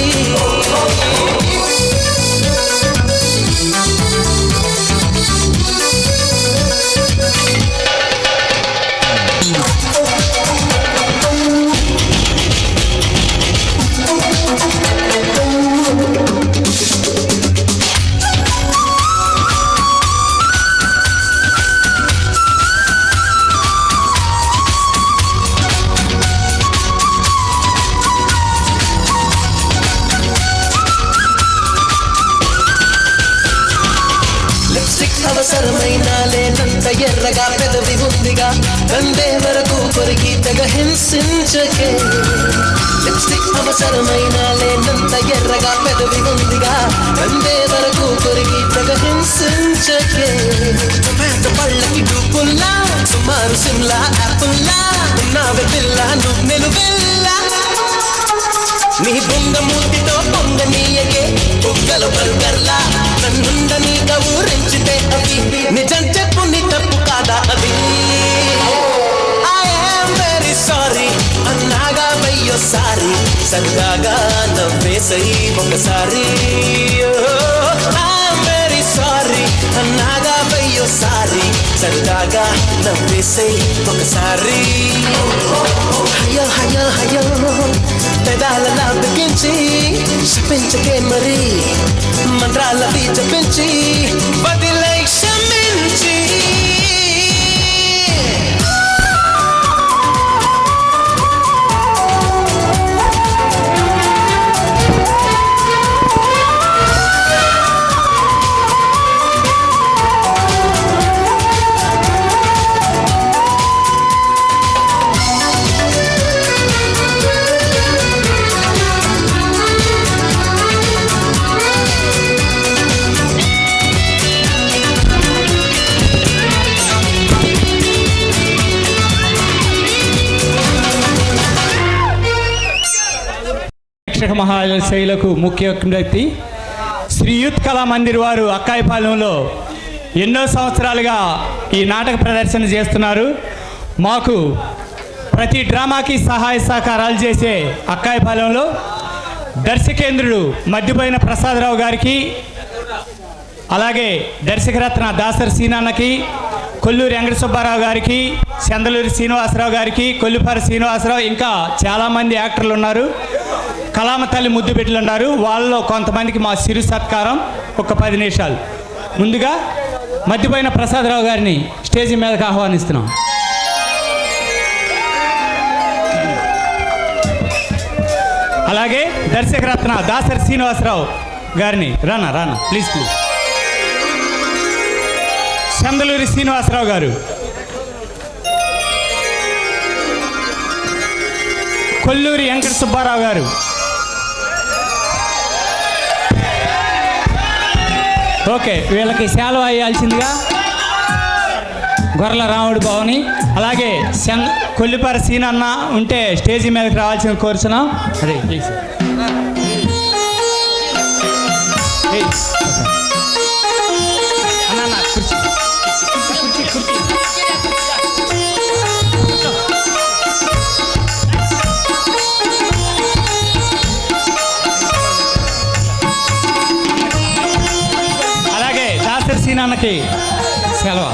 అవసరమైన లేనంత ఎర్రగా పెదవి ఉందిగా కందే వరకు కొరికి తెగ హింసించకే లిప్స్టిక్ అవసరమైన లేనంత ఎర్రగా పెదవి ఉందిగా కందే వరకు కొరికి తెగ హింసించకే టొమాటో పళ్ళకి డూపుల్లా సుమారు సిమ్లా యాపుల్లా ఉన్నావే పిల్ల నువ్వు నిలువెల్లా నీ బొంగ మూతితో పొంగనీయకే బొగ్గల బర్గర్లా నన్నుండని ఊరించితే అవి నిజం చెప్పు నీ తప్పు కాదా అది ఐఎమ్ వెరీ సారీ అన్నాగా వెయ్యోసారి సరదాగా నవ్వేసై ఒకసారి ఐఎమ్ వెరీ సారీ అన్నాగా వెయ్యోసారి సరదాగా నవ్వేసై ఒకసారి హయో హయో హయో పెదాలలా బిగించి శపించకే మరి మంత్రాలవి జపించి వదిలై క్షమించి ప్రేక్షక మహాశైలకు ముఖ్య వ్యక్తి శ్రీ యూత్ కళా మందిర్ వారు అక్కాయిపాలెంలో ఎన్నో సంవత్సరాలుగా ఈ నాటక ప్రదర్శన చేస్తున్నారు. మాకు ప్రతి డ్రామాకి సహాయ సహకారాలు చేసే అక్కాయిపాలెంలో దర్శకేంద్రుడు మద్దిపోయిన ప్రసాదరావు గారికి, అలాగే దర్శకరత్న దాసరి సీనన్నకి, కొల్లూరి వెంకట సుబ్బారావు గారికి, చందలూరి శ్రీనివాసరావు గారికి, కొల్లిపారి శ్రీనివాసరావు, ఇంకా చాలామంది యాక్టర్లు ఉన్నారు. కళామ తల్లి ముద్దు బిడ్డలు ఉన్నారు. వాళ్ళలో కొంతమందికి మా సిరు సత్కారం ఒక 10 నిమిషాలు. ముందుగా మద్దిపోయిన ప్రసాదరావు గారిని స్టేజీ మీదకి ఆహ్వానిస్తున్నాం. అలాగే దర్శకరత్న దాసరి శ్రీనివాసరావు గారిని రానా ప్లీజ్ చందలూరి శ్రీనివాసరావు గారు, కొల్లూరి వెంకట సుబ్బారావు గారు, ఓకే వీళ్ళకి శాలువ వేయాల్సిందిగా గొర్రెల రాముడు బావుని, అలాగే కొల్లిపారి సీనన్న ఉంటే స్టేజీ మీదకి రావాల్సింది కోరుచున్నాం. అదే ప్లీజ్ అన్న కుర్చీ కుర్చీ కుర్చీ అలాగే దాసరి సీనన్నకి సెలవు.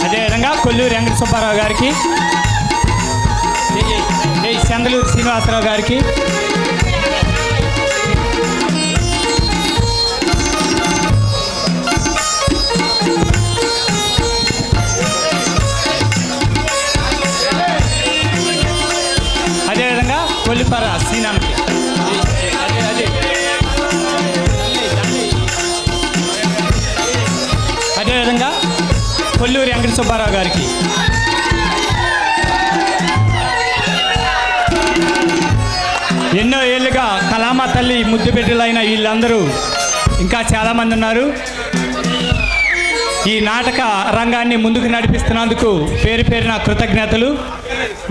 అదేవిధంగా కొల్లూరి వెంకట సుబ్బారావు గారికి యందలూరు శ్రీనివాసరావు గారికి, అదేవిధంగా కొల్లిపర శ్రీనాథ్కి, అదేవిధంగా కొల్లూరి వెంకట సుబ్బారావు గారికి, ఎన్నో ఏళ్ళుగా కలామా తల్లి ముద్దు బిడ్డలైన వీళ్ళందరూ ఇంకా చాలామంది ఉన్నారు. ఈ నాటక రంగాన్ని ముందుకు నడిపిస్తున్నందుకు పేరు పేరున కృతజ్ఞతలు.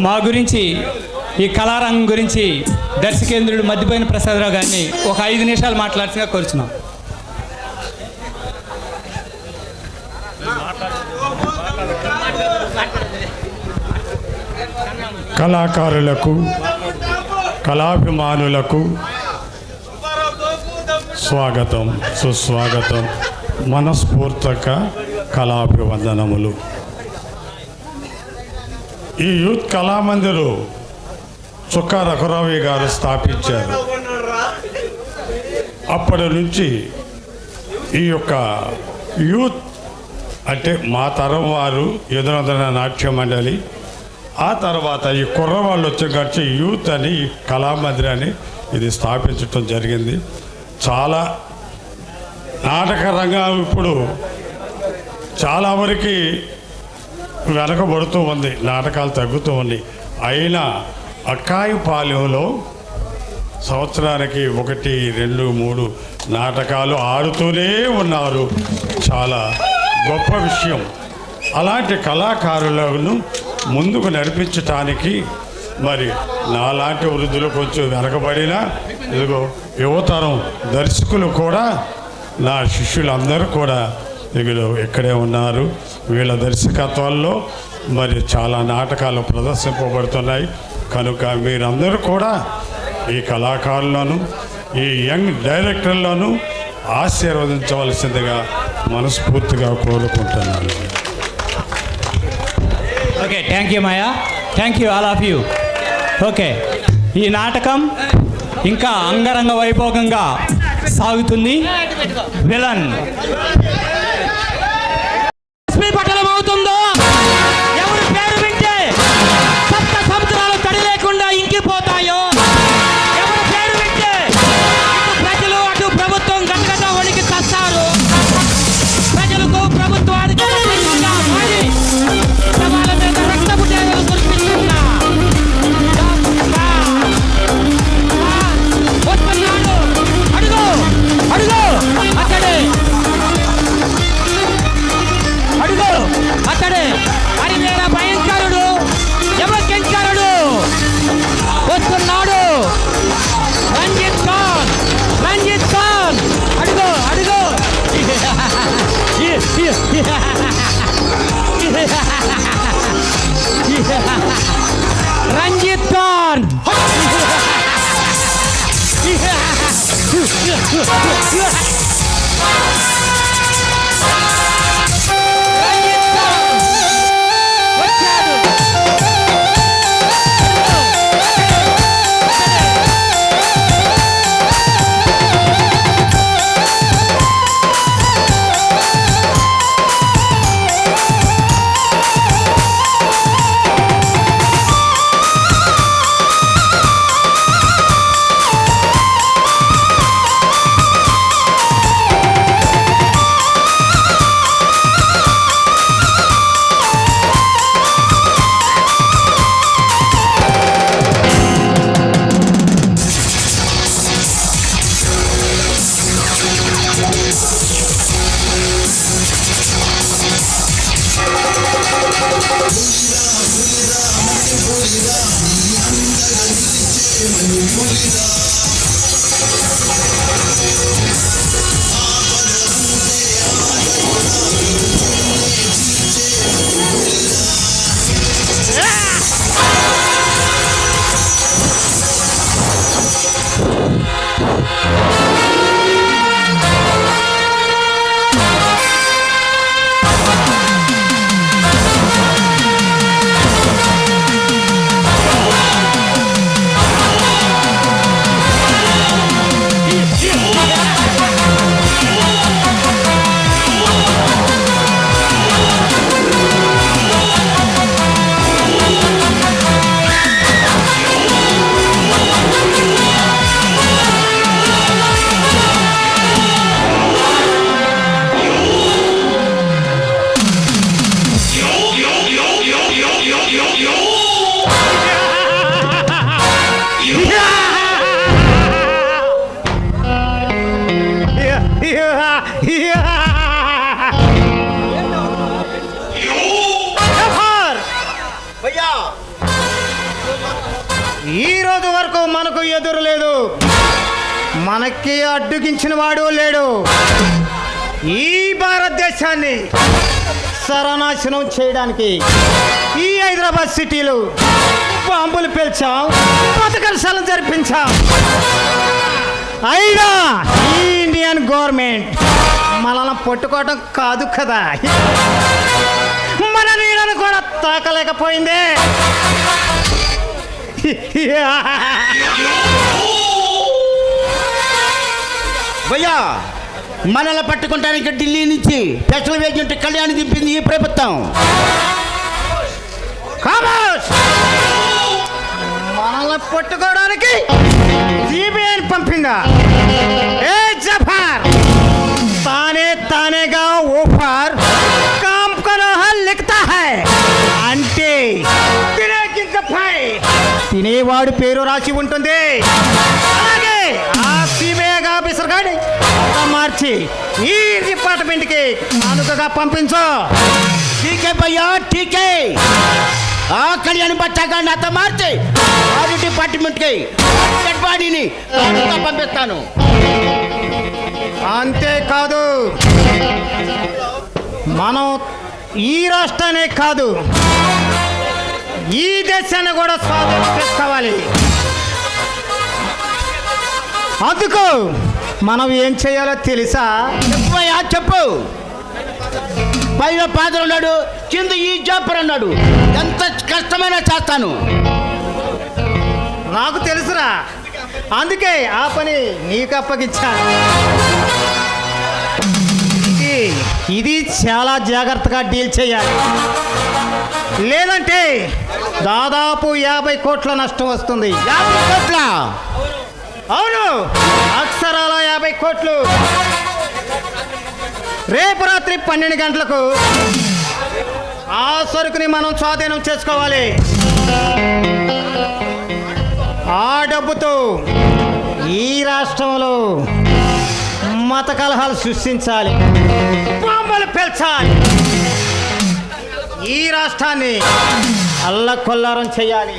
మా గురించి, ఈ కళారంగం గురించి దర్శకేంద్రుడు మద్దిపోయిన ప్రసాదరావు గారిని ఒక 5 నిమిషాలు మాట్లాడుతుగా కోరుచున్నాం. కళాకారులకు, కళాభిమానులకు స్వాగతం, సుస్వాగతం, మనస్ఫూర్తిక కళాభివందనములు. ఈ యూత్ కళామందిరు చుక్కా రఘురావి గారు స్థాపించారు. అప్పటి నుంచి ఈ యొక్క యూత్ అంటే మా తరం వారు ఎదురొందన నాట్య మండలి, ఆ తర్వాత ఈ కుర్రవాళ్ళు వచ్చి యూత్ అని ఈ కళామందిర్ అని ఇది స్థాపించడం జరిగింది. చాలా నాటక రంగం ఇప్పుడు చాలా వరకు వెనకబడుతూ ఉంది, నాటకాలు తగ్గుతూ ఉన్నాయి. అయినా అక్కాయిపాలెంలో సంవత్సరానికి 1, 2, 3 నాటకాలు ఆడుతూనే ఉన్నారు. చాలా గొప్ప విషయం. అలాంటి కళాకారులను ముందుకు నడిపించటానికి మరి నాలాంటి వృద్ధులు కొంచెం వెనకబడినా ఇదిగో యువతరం దర్శకులు కూడా, నా శిష్యులందరూ కూడా ఇదిగో ఇక్కడే ఉన్నారు. వీళ్ళ దర్శకత్వాల్లో మరి చాలా నాటకాలు ప్రదర్శింపబడుతున్నాయి. కనుక మీరందరూ కూడా ఈ కళాకారులను, ఈ యంగ్ డైరెక్టర్లను ఆశీర్వదించవలసిందిగా మనస్ఫూర్తిగా కోరుకుంటున్నాను. Okay, thank you Maya, thank you all of you. Okay, ఈ నాటకం ఇంకా అంగరంగ వైభోగంగా సాగుతుంది. విలన్ పట్టణం అవుతుందో, ఎవరి పేరు వింటే సప్త సముద్రాలు తడి లేకుండా ఇంకిపోతాయో, ఎవరి పేరు వింటే ఇటు ప్రజలు అటు ప్రభుత్వం గంగత వణికి చస్తారు. ప్రజలకు ప్రభుత్వానికి వ్యతిరేకంగా మారి సవాళ్ళ మీద రక్తపు డేగలు కురిపిస్తున్నా వస్తున్నాడు. అడుగు అడుగు అతడే, అడుగు అతడే, హరివేర భయంకరుడు, యమకింకరుడు వస్తున్నాడు. రంజిత్ ఖాన్, రంజిత్ ఖాన్, అడుగు అడుగు. రంజిత్ ఖాన్ రోజు వరకు మనకు ఎదురు లేదు, మనకి అడ్డుగించిన వాడు లేడు. ఈ భారతదేశాన్ని సర్వనాశనం చేయడానికి ఈ హైదరాబాద్ సిటీలో బాంబులు పేల్చాం, పథకాలు జరిపించాం. అయినా ఈ ఇండియన్ గవర్నమెంట్ మనల్ని పట్టుకోవడం కాదు కదా, మన నీళ్ళను కూడా తాకలేకపోయిందే. భయ్యా, మనల్ని పట్టుకుంటానికి ఢిల్లీ నుంచి స్పెషల్ ఏజెంట్ కళ్యాణ్ దింపింది ఈ ప్రభుత్వం. మనల్ని పట్టుకోవడానికి సిబిఐని పంపిందా? ఏ జఫర్ తానేగా ఊఫర్ కామ్ కరో లిఖతా హై అంటే తినేకి జఫర్, తినేవాడు పేరు రాసి ఉంటుంది. అలాగే ఆ సిబిఐ ఆఫీసర్ గాని మార్చి ఈ డిపార్ట్మెంట్కి కానుకగా పంపించు. ఠీకే భయ్యా, ఠీకే. ఆ కళ్యాణ్ బచ్చాగా నాతో మార్చి ఆ డిపార్ట్మెంట్కి డెడ్ బాడీని పంపిస్తాను. అంతేకాదు, మనం ఈ రాష్ట్రాన్ని కాదు ఈ దేశాన్ని కూడా స్వాధీనం చేసుకోవాలి. అందుకు మనం ఏం చేయాలో తెలుసా? చెప్పు. పైన పాదరు ఉన్నాడు, కింద ఈ జాపర్ అన్నాడు. ఎంత కష్టమైనా చేస్తాను. నాకు తెలుసురా, అందుకే ఆ పని నీకు అప్పగించాను. ఇది చాలా జాగ్రత్తగా డీల్ చేయాలి, లేదంటే దాదాపు 50 కోట్ల నష్టం వస్తుంది. 50 కోట్ల? అవును, అక్షరాల 50 కోట్లు. రేపు రాత్రి 12 గంటలకు ఆ సరుకుని మనం స్వాధీనం చేసుకోవాలి. ఆ డబ్బుతో ఈ రాష్ట్రంలో మత కలహాలు సృష్టించాలి, బాంబులు పేల్చాలి, ఈ రాష్ట్రాన్ని అల్లకొల్లారం చేయాలి.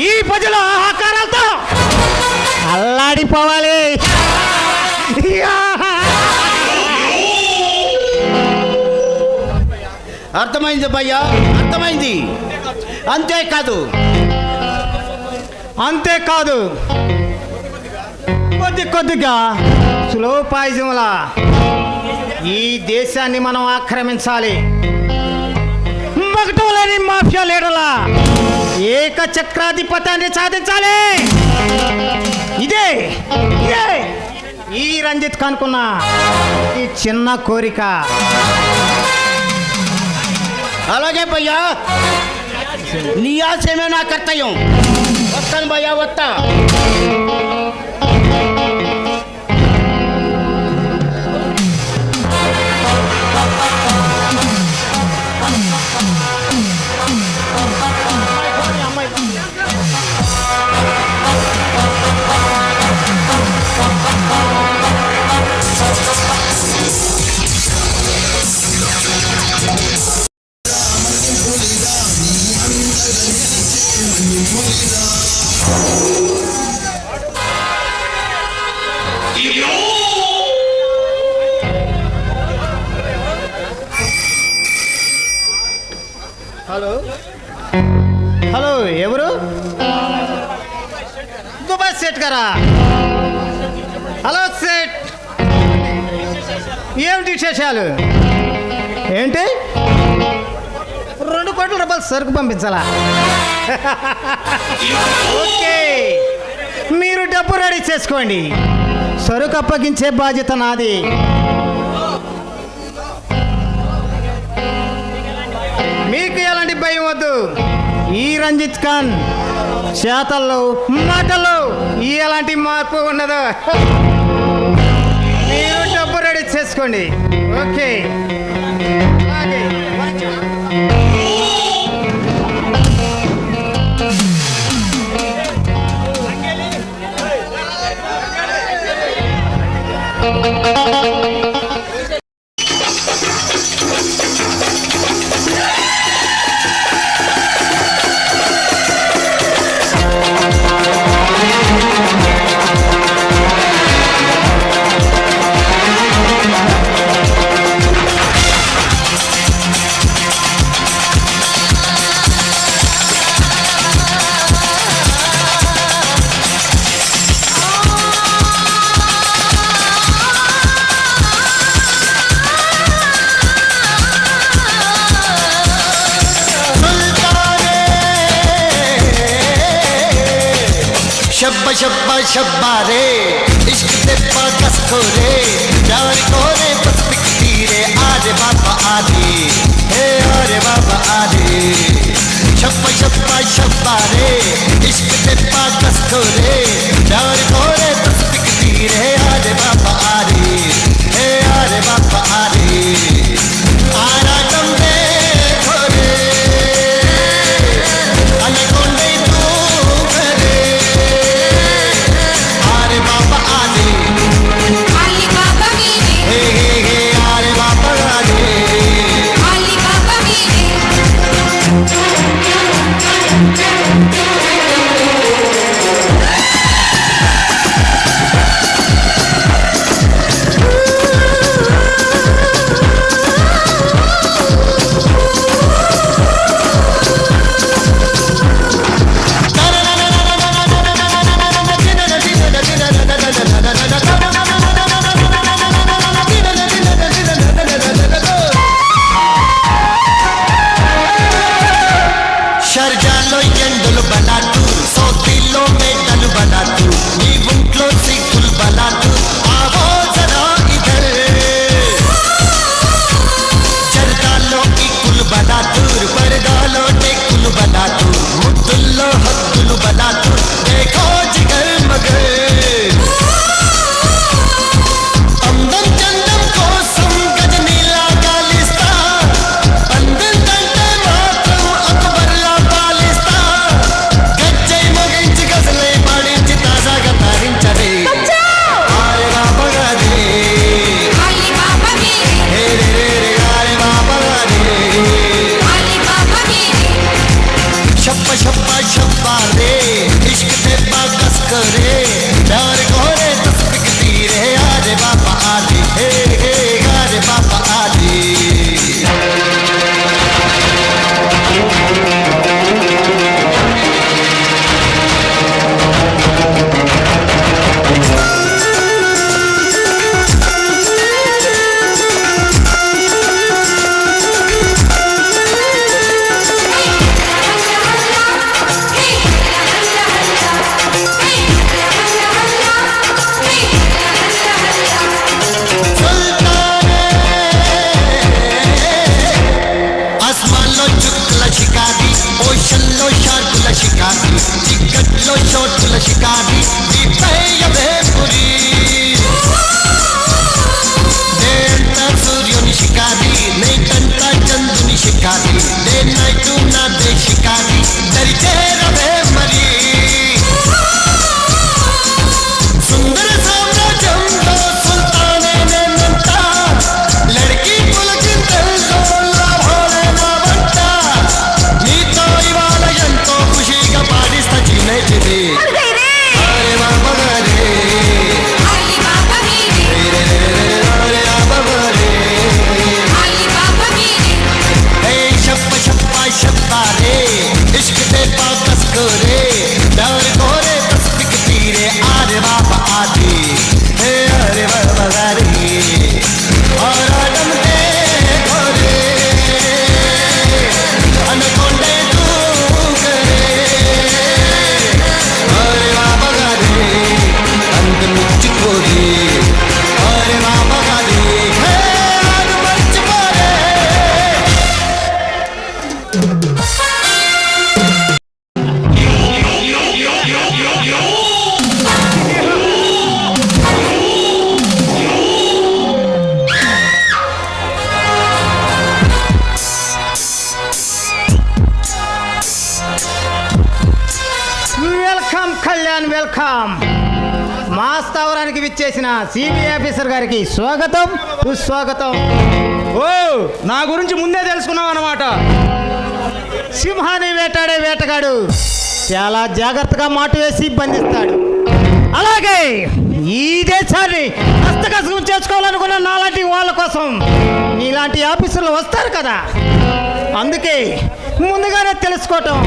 ఈ ప్రజల ఆహాకారాలతో అల్లాడిపోవాలి. అర్థమైంది భయ్యా, అర్థమైంది. అంతేకాదు కొద్దిగా స్లో పాయిజంలా ఈ దేశాన్ని మనం ఆక్రమించాలి. మగటం లేని మాఫియా లీడర్లా ఏకచక్రాధిపత్యాన్ని సాధించాలి. ఇదే ఈ రంజిత్ కనుకున్న ఈ చిన్న కోరిక. అలాగే భయ్యా, నీ ఆశయమే నా కర్తవ్యం. వస్తాను భయ్యా, వస్తా. హలో, ఎవరు? దుబాయ్ సేట్ గారా? హలో సేట్, ఏమిటి విశేషాలు? ఏంటి 2 కోట్ల రూపాయలు సరుకు పంపించాలా? ఓకే, మీరు డబ్బు రెడీ చేసుకోండి, సరుకు అప్పగించే బాధ్యత నాది. మీకు ఎలాంటి భయం వద్దు. ఈ రంజిత్ ఖాన్ చేతల్లో మాటల్లో ఎలాంటి మార్పు ఉండదు. మీరు డబ్బు రెడీ చేసుకోండి. ఓకే, అలాగే. शब्बा शब्बा शब्बा रे इश्क ते पाकस को रे प्यार को रे बस पिकती रे आरे बाबा आरे हे आरे बाबा आरे शब्बा शब्बा शब्बा रे इश्क ते पाकस को रे प्यार को रे बस पिकती रे आरे बाबा आरे हे आरे बाबा आरे आरा कम रे खोरे अनकोंडे तू करे आरे बाबा आरे आली बाबा मेरे हे हे हे आरे बाबा आरे आली बाबा मेरे షర్జాలో ఎండలు బలాటు సౌతిలో మేడలు బలాటు నీ ఒంట్లో సిగ్గులు బలాటు ఆవో జరా ఇధర్ జర్దాలో ఇక్కులు బలాటు పరదాలో టెక్కులు బలాటు ముద్దుల్లో హద్దులు బలాటు దేఖో జిగర్ మగర్ అందం చందం కోసం గజనీలా గాలిస్తా అందం తంటే మాత్రం అక్బర్లా పాలిస్తా గజ్జై మగించి గజలే పాడించి తాజాగా తారించరే ఆరే బాబా రే आली बाबा मेरे హే రే రే రే ఆరే బాబా రే आली बाबा मेरे शब्बा शब्बा शब्बा रे इश्क ते बाकस करे प्यार को रे तस पिकती रे आरे बाबा आरे हे हे आरे बाबा आरे ఆస్మాన్లో చుక్కల షికారి ఓషన్లో షార్కుల షికారి చిక్కట్లో షోట్ల షికారి దీపయ్యవే పురి నేంతా సూర్యుని షికారి నైటంతా చంద్రుని షికారి డే నైటు నా దే షికారి దరి చేరవే మరి సుందర సామ్రాజ్యంలో సుల్తానే నేనంతా లడ్కీ పులకింతల్లో లాభోలే నా వంట నీతో ఇవాళ ఎంతో ఖుషిగా పాడిస్తా చిన్నది అరే బాబా రే आली बाबा मेरे అరే బాబా రే आली बाबा मेरे हे शब्बा शब्बा शब्बा रे इश्क ते पाकस को रे प्यार को रे बस पिकती रे आरे बाबा आरे हे अरे बाबा रे और आदम दे खोरे अनकोंडे तू करे अरे बाबा रे अंत मुझको रे अरे बाबा रे हे आज मंच पर వెల్కమ్ కళ్యాణ్ వెల్కమ్ మా స్థావరానికి విచ్చేసిన సిబిఐ ఆఫీసర్ గారికి స్వాగతం సుస్వాగతం. ఓ నా గురించి ముందే తెలుసుకున్నావు అన్నమాట. సింహాన్ని వేటాడే వేటగాడు చాలా జాగ్రత్తగా మాటు వేసి బంధిస్తాడు. అలాగే ఈ దేశాన్ని హస్తగతం చేసుకోవాలనుకున్న నాలాంటి వాళ్ళ కోసం ఇలాంటి ఆఫీసర్లు వస్తారు కదా, అందుకే ముందుగానే తెలుసుకోవటం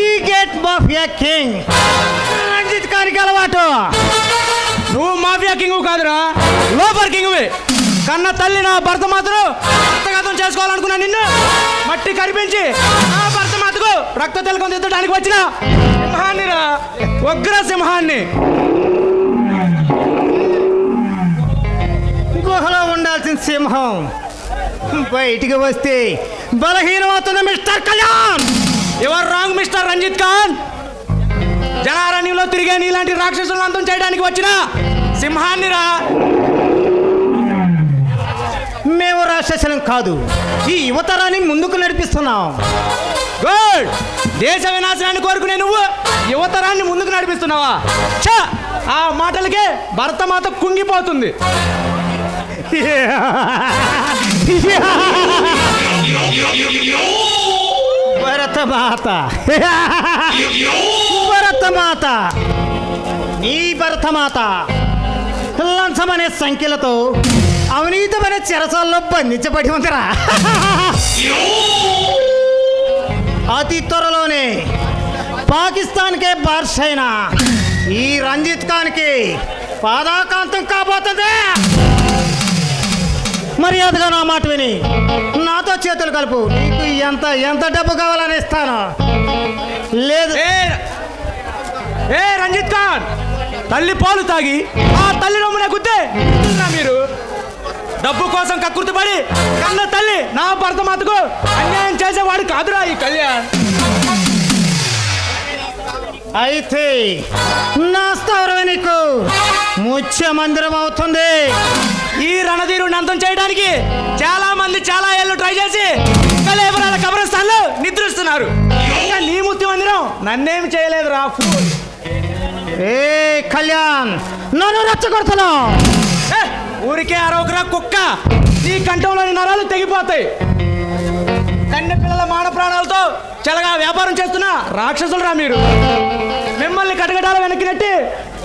ఈ గేట్ మాఫియా కింగ్ రంజిత్ గారికి అలవాటు. నువ్వు మాఫియా కింగ్ కాదురా, లోపర్ కింగ్వి. కన్న తల్లి నా భర్త మాత్రం హస్తగతం చేసుకోవాలనుకున్నా నిన్ను మట్టి కరిపించి నా భర్త మాతకు రక్త తిలకం దిద్దడానికి వచ్చిన సింహాన్నిరా. ఉగ్రసింహాన్ని. గుహలో ఉండాల్సిన సింహం బయటికి వస్తే బలహీనమవుతుంది mister Kalyan. Your wrong mister Ranjit Khan. జనారణ్యంలో తిరిగే నీలాంటి రాక్షసులను అంతం చేయడానికి వచ్చిన సింహాన్ని రా. మేము రాక్షసులం కాదు, ఈ యువతరాన్ని ముందుకు నడిపిస్తున్నాం. గుడ్. దేశ వినాశనాన్ని కోరుకునే నువ్వు యువతరాన్ని ముందుకు నడిపిస్తున్నావా? ఛ! ఆ మాటలకే భరతమాత కుంగిపోతుంది. భరతమాత, భరతమాత, నీ భరతమాత లంచమనే సంఖ్యలతో అవినీతమైన చెరసాల్లో బంధించబడి ఉందిరా. అతి త్వరలోనే పాకిస్తాన్కే బార్షైన ఈ రంజిత్ ఖాన్కి పాదాకాంతం కాబోతుంది. మర్యాదగా నా మాట విని నాతో చేతులు కలుపు. నీకు ఎంత ఎంత డబ్బు కావాలని ఇస్తాను. లేదు ఏ రంజిత్ ఖాన్, తల్లి పాలు తాగి ఆ తల్లి రొమ్మునే గుద్దే మీరు డబ్బు కోసం కక్కుర్తిపడి కన్న తల్లి నా భరతమాతకు అన్యాయం చేసేవాడు కాదురా ఈ కళ్యాణ్. అయితే నా స్థావరమే నీకు ముఖ్య మందిరం అవుతుంది. ఈ రణధీరుని అంతం చేయడానికి చాలా మంది చాలా ఏళ్ళు ట్రై చేసి కలేబరాల కబ్రస్థాన్లో నిద్రిస్తున్నారు. ఇంకా నీ ముత్తి మందిరం నన్నేమి చేయలేదురా ఫూల్. ఏ కళ్యాణ్, నన్ను రెచ్చగొడుతున్నావు. ఊరికే అరవకురా కుక్క, నీ కంఠంలోని నరాలు తెగిపోతాయి. కన్నె పిల్లల మాన ప్రాణాలతో చల్లగా వ్యాపారం చేస్తున్న రాక్షసులరా మీరు. మిమ్మల్ని కటకటాల వెనక్కి నెట్టి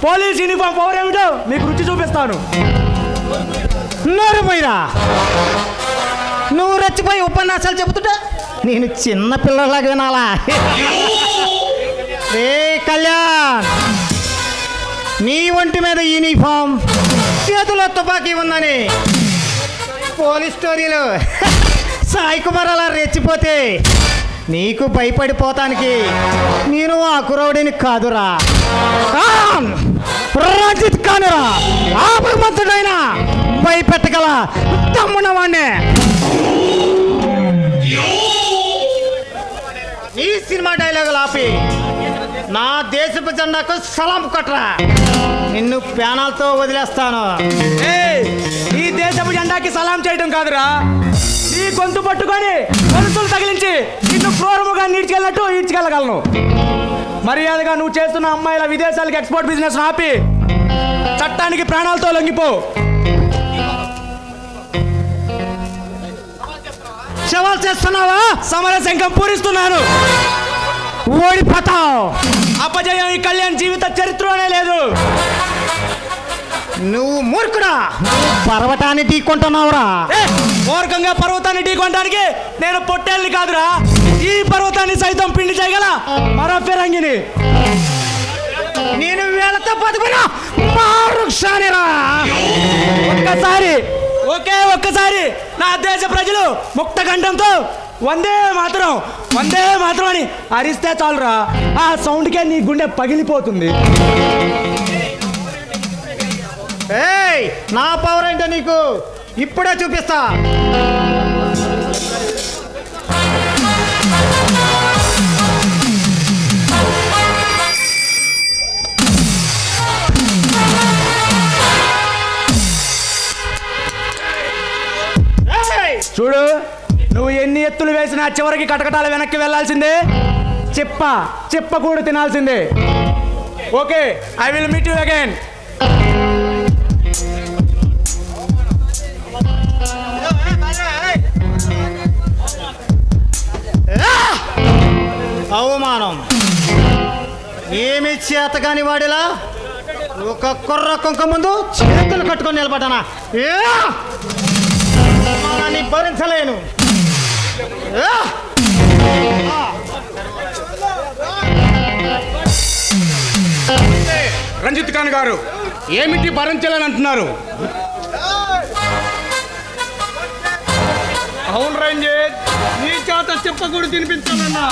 పోలీస్ యూనిఫామ్ పవర్ ఏమిటో మీకు రుచి చూపిస్తాను. నోరుపోయిరా, నువ్వు రెచ్చిపోయి ఉపన్యాసాలు చెబుతుంటా నేను చిన్న పిల్లలాగా వినాలా? ఏ కళ్యాణ్, నీ ఒంటి మీద యూనిఫామ్, చేతిలో తుపాకీ ఉందని పోలీస్ స్టోరీలో సాయి కుమార్ అలా రెచ్చిపోతే నీకు భయపడిపోతానికి నేను ఆ కురవుడిని కాదురా. ఖాన్, రంజిత్ ఖానురా, ఆపమంతుడైన భయపెట్టగల తమ్ముడవాణ్ణే. ఈ సినిమా డైలాగులు ఆపి నా దేశపు జెండాకు సలాం కొట్రా. నిన్ను ప్యానాలతో వదిలేస్తాను. ఈ దేశపు జెండాకి సలాం చేయడం కాదురా, నీ గొంతు పట్టుకొని గొంతులు తగిలించి నిన్ను క్రూరముగా నీడ్చుకెళ్ళినట్టు ఈడ్చుకెళ్ళగలను. మర్యాదగా నువ్వు చేస్తున్న అమ్మాయిల విదేశాలకు ఎక్స్పోర్ట్ బిజినెస్ ఆపి చట్టానికి ప్రాణాలతో లొంగిపో. సవాల్ చేస్తున్నావా? సమరశంఖం పూరిస్తున్నాను. ఓడిపోతావు. అపజయం ఈ కళ్యాణ్ జీవిత చరిత్రలోనే లేదు. నువ్వు మూర్ఖుడా, పర్వతాన్ని ఢీకొంటున్నావురా. మూర్ఖంగా పర్వతాన్ని ఢీకొనడానికి నేను పొట్టేళ్ళని కాదురా, ఈ పర్వతాన్ని సైతం పిండి చేయగల మరో ఫిరంగిని. నేను వేళతో బతుకున్నా మారుక్షానిరా. ఒక్కసారి నా దేశ ప్రజలు ముక్త కంఠంతో వందే మాత్రం వందే మాత్రం అని అరిస్తే చాలురా, ఆ సౌండ్కే నీ గుండె పగిలిపోతుంది. ఏయ్, నా పవర్ ఏంటో నీకు ఇప్పుడే చూపిస్తా. చూడు, నువ్వు ఎన్ని ఎత్తులు వేసినా చివరికి కటకటాల వెనక్కి వెళ్ళాల్సిందే. చెప్ప కూడా తినాల్సిందే. Okay, I will meet you again. అవమానం. ఏమి చేతగాని వాడిలా ఒక కుర్ర కుంక ముందు చేతులు కట్టుకొని నిలబడ్డానా? అవమానాన్ని భరించలేను. రంజిత్ ఖాన్ గారు, ఏమిటి భరించాలని అంటున్నారు? అవును రంజిత్, నీచ చేత చెప్పకూడదు తినిపించాలన్నా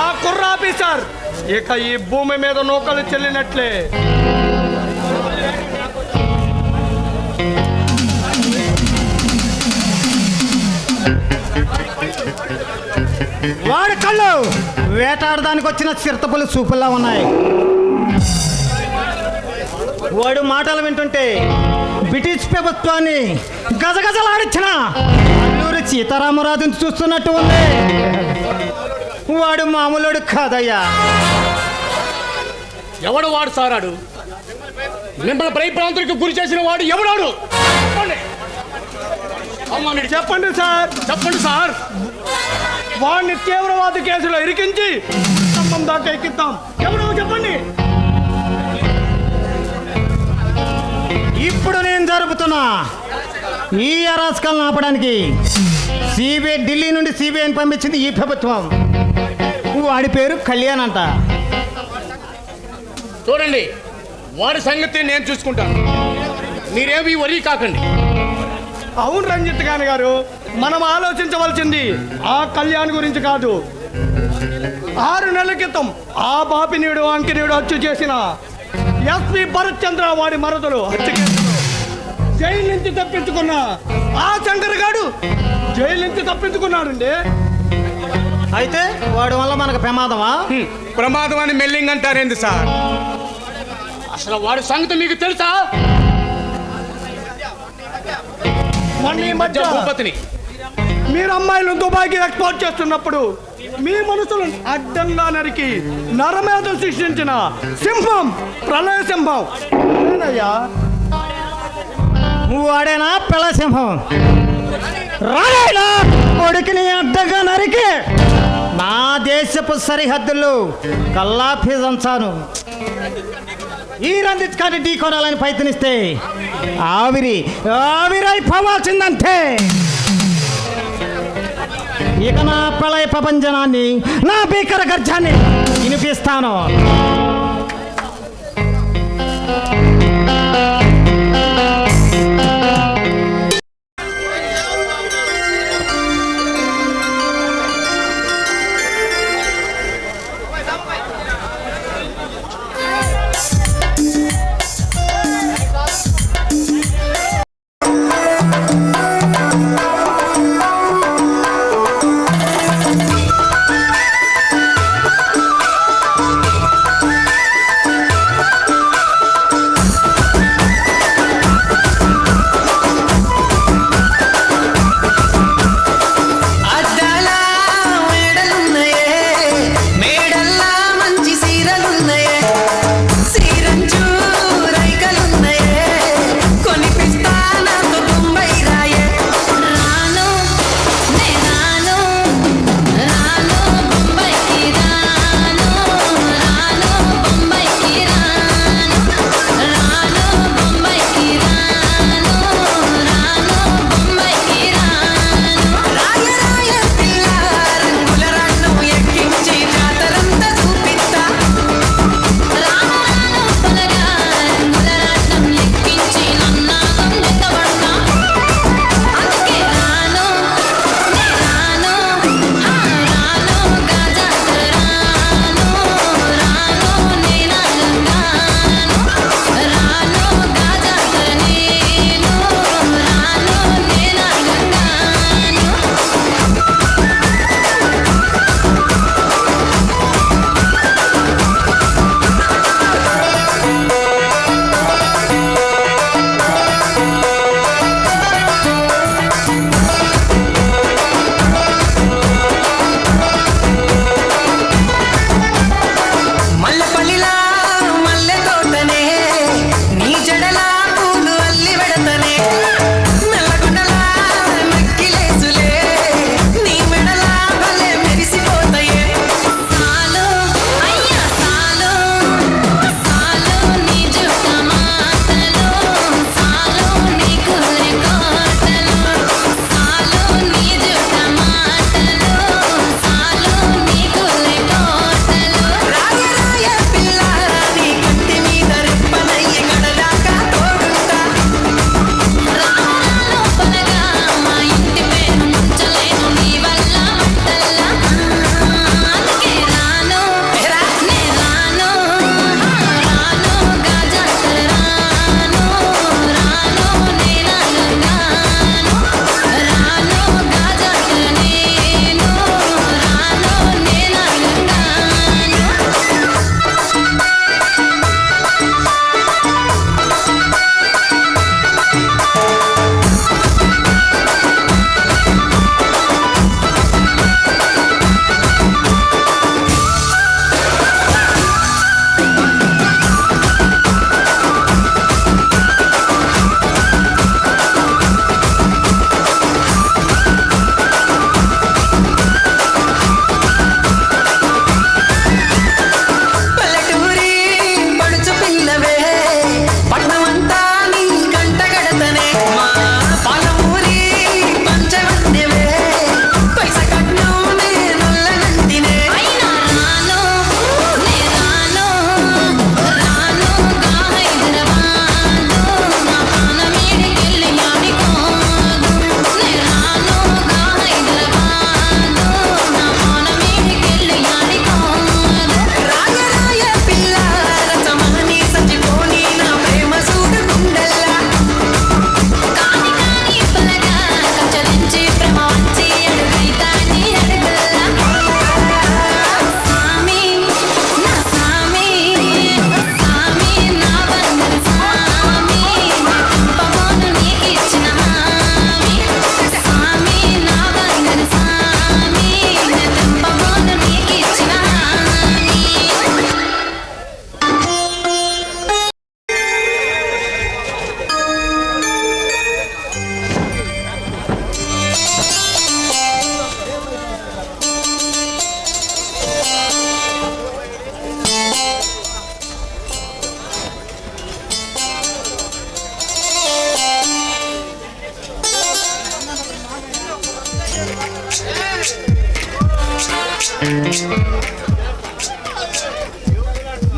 ఆ కుర్ర ఆఫీసర్ ఇక ఈ భూమి మీద నూకలు చెల్లినట్లే. వాడి కళ్ళు వేటాడడానికి వచ్చిన చిరుతపులి చూపుల్లా ఉన్నాయి. వాడు మాటలు వింటుంటే బ్రిటిష్ ప్రభుత్వాన్ని గజగజలాడించిన అల్లూరి సీతారామరాజుని చూస్తున్నట్టు ఉంది. వాడు మామూలుడు కాదయ్యా. ఎవడు వాడు సారాడు? మిమ్మల్ని భయభ్రాంతులకు గురి చేసిన వాడు ఎవడాడు? చెప్పండి సార్, చెప్పండి సార్. వాడిని తీవ్రవాద కేసులో ఇరికించి స్తంభం దాకా ఎక్కిద్దాం. ఎవడో చెప్పండి. ఇప్పుడు నేను జరుపుతున్నా ఈ అరాచకాలను ఆపడానికి సిబిఐ ఢిల్లీ నుండి సిబిఐని పంపించింది ఈ ప్రభుత్వం. వాడి పేరు కళ్యాణ్ అంట. చూడండి, వాడి సంగతి నేను చూసుకుంటాను. మీరేమీ వరీ కాకండి. అవును రంజిత్ ఖాన్ గారు, మనం ఆలోచించవలసింది ఆ కళ్యాణ్ గురించి కాదు. 6 నెలల క్రితం ఆ బాపినీడు అంకినీడు హత్య చేసిన ఎస్పీ భరత్ చంద్ర వాడి మరదలు హత్య కేసులో జైలు నుంచి తప్పించుకున్న ఆ శంకర్ గాడు జైలు నుంచి తప్పించుకున్నాడండి. అయితే వాడి వల్ల మనకు ప్రమాదమా? ప్రమాదం అని మెల్లింగ్ అంటారేంది సార్? అసలు వాడి సంగతి మీకు తెలుసా? మొన్న ఈ మధ్య భూపతిని మీరు అమ్మాయిలు దుబాయ్కి ఎక్స్పోర్ట్ చేస్తున్నప్పుడు మీ మనసులను అడ్డంగా నరికి నరమేధ సృష్టించిన సింహం, ప్రళయ సింహం వాడేనా ప్రళయ సింహం? రాడైనా కొడుకుని అడ్డంగా నరికి నా దేశపు సరిహద్దుల్లో కల్లాపి దంచాను. ఈ రంజిత్ ఖాన్ ఢీ కొనాలని ప్రయత్నిస్తే ఆవిరైపోవాల్సిందంతే. ఇక నా ప్రళయ ప్రపంచనాన్ని, నా భీకర గర్జాన్ని వినిపిస్తాను.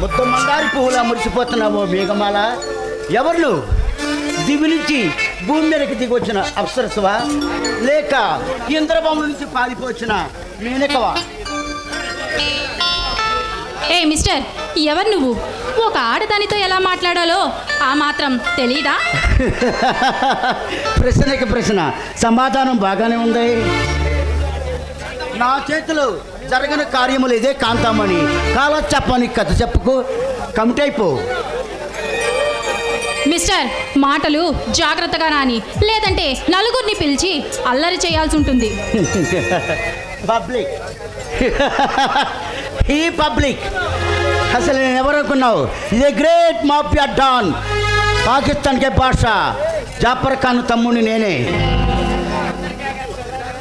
ముద్ద మందారి పువ్వులా మురిసిపోతున్నావు మేఘమాల. ఎవరు నువ్వు? దివి నుంచి భూమి మీదకి దిగి వచ్చిన అప్సరసవా, లేక ఇంద్రభవనం నుంచి పారిపోవచ్చిన మేనకవా? ఏ మిస్టర్, ఎవరు నువ్వు? ఒక ఆడదానితో ఎలా మాట్లాడాలో ఆ మాత్రం తెలీదా? ప్రశ్నకి ప్రశ్న, సమాధానం బాగానే ఉంది. నా చేతిలో జరగని కార్యములు ఇదే కాంతామణి. కాలచప్పని కథ చెప్పుకో, కమిటైపో. మిస్టర్, మాటలు జాగ్రత్తగా రాని, లేదంటే నలుగురిని పిలిచి అల్లరి చేయాల్సి ఉంటుంది. పబ్లిక్ ఈ పబ్లిక్ అసలు నేను ఎవరనుకున్నావు? ఇది గ్రేట్ మాఫియా డాన్, పాకిస్తాన్ కే బాషా జాఫర్ ఖాన్ తమ్ముని నేనే.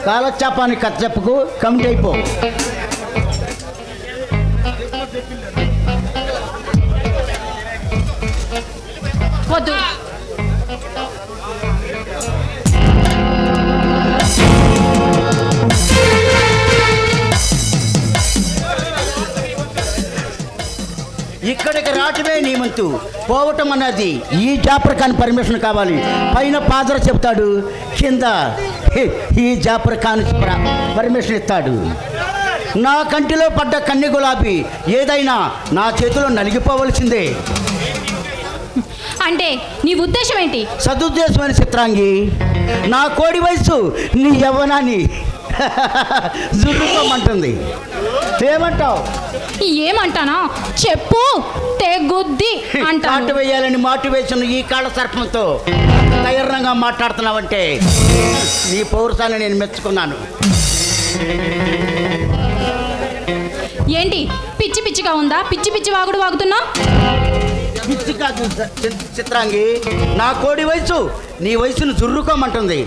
కాలచాపాన్ని కథ చెప్పుకు, కమిటీ అయిపో. వద్దు, ఇక్కడికి రావటమే నీ వంతు, పోవటం అన్నది ఈ జాఫర్ ఖాన్ పర్మిషన్ కావాలి. పైన పాదర చెప్తాడు, కింద ఈ జాఫర్ ఖాన్ పర్మిషన్ ఇస్తాడు. నా కంటిలో పడ్డ కన్నె గులాబీ ఏదైనా నా చేతిలో నలిగిపోవలసిందే. అంటే నీ ఉద్దేశం ఏంటి? సదుద్దేశమైన చిత్రాంగి, నా కోడి వయసు నీ యవ్వనాన్ని జుర్రుకోమంటుంది. ఏమంటావు? ఏమంటానా చెప్పు, తెగుద్ది అంటాను. మాటు వేయాలని మోటివేషన్ ఈ కాళ్ళ సర్పంతో ధైర్యంగా మాట్లాడుతున్నావంటే నీ పౌరుషాన్ని నేను మెచ్చుకున్నాను. ఏంటి పిచ్చి పిచ్చిగా ఉందా? పిచ్చి పిచ్చి వాగుడు వాగుతున్నా? పిచ్చి కాదు చిత్రాంగి, నా కోడి వయసు నీ వయసును జుర్రుకోమంటుంది.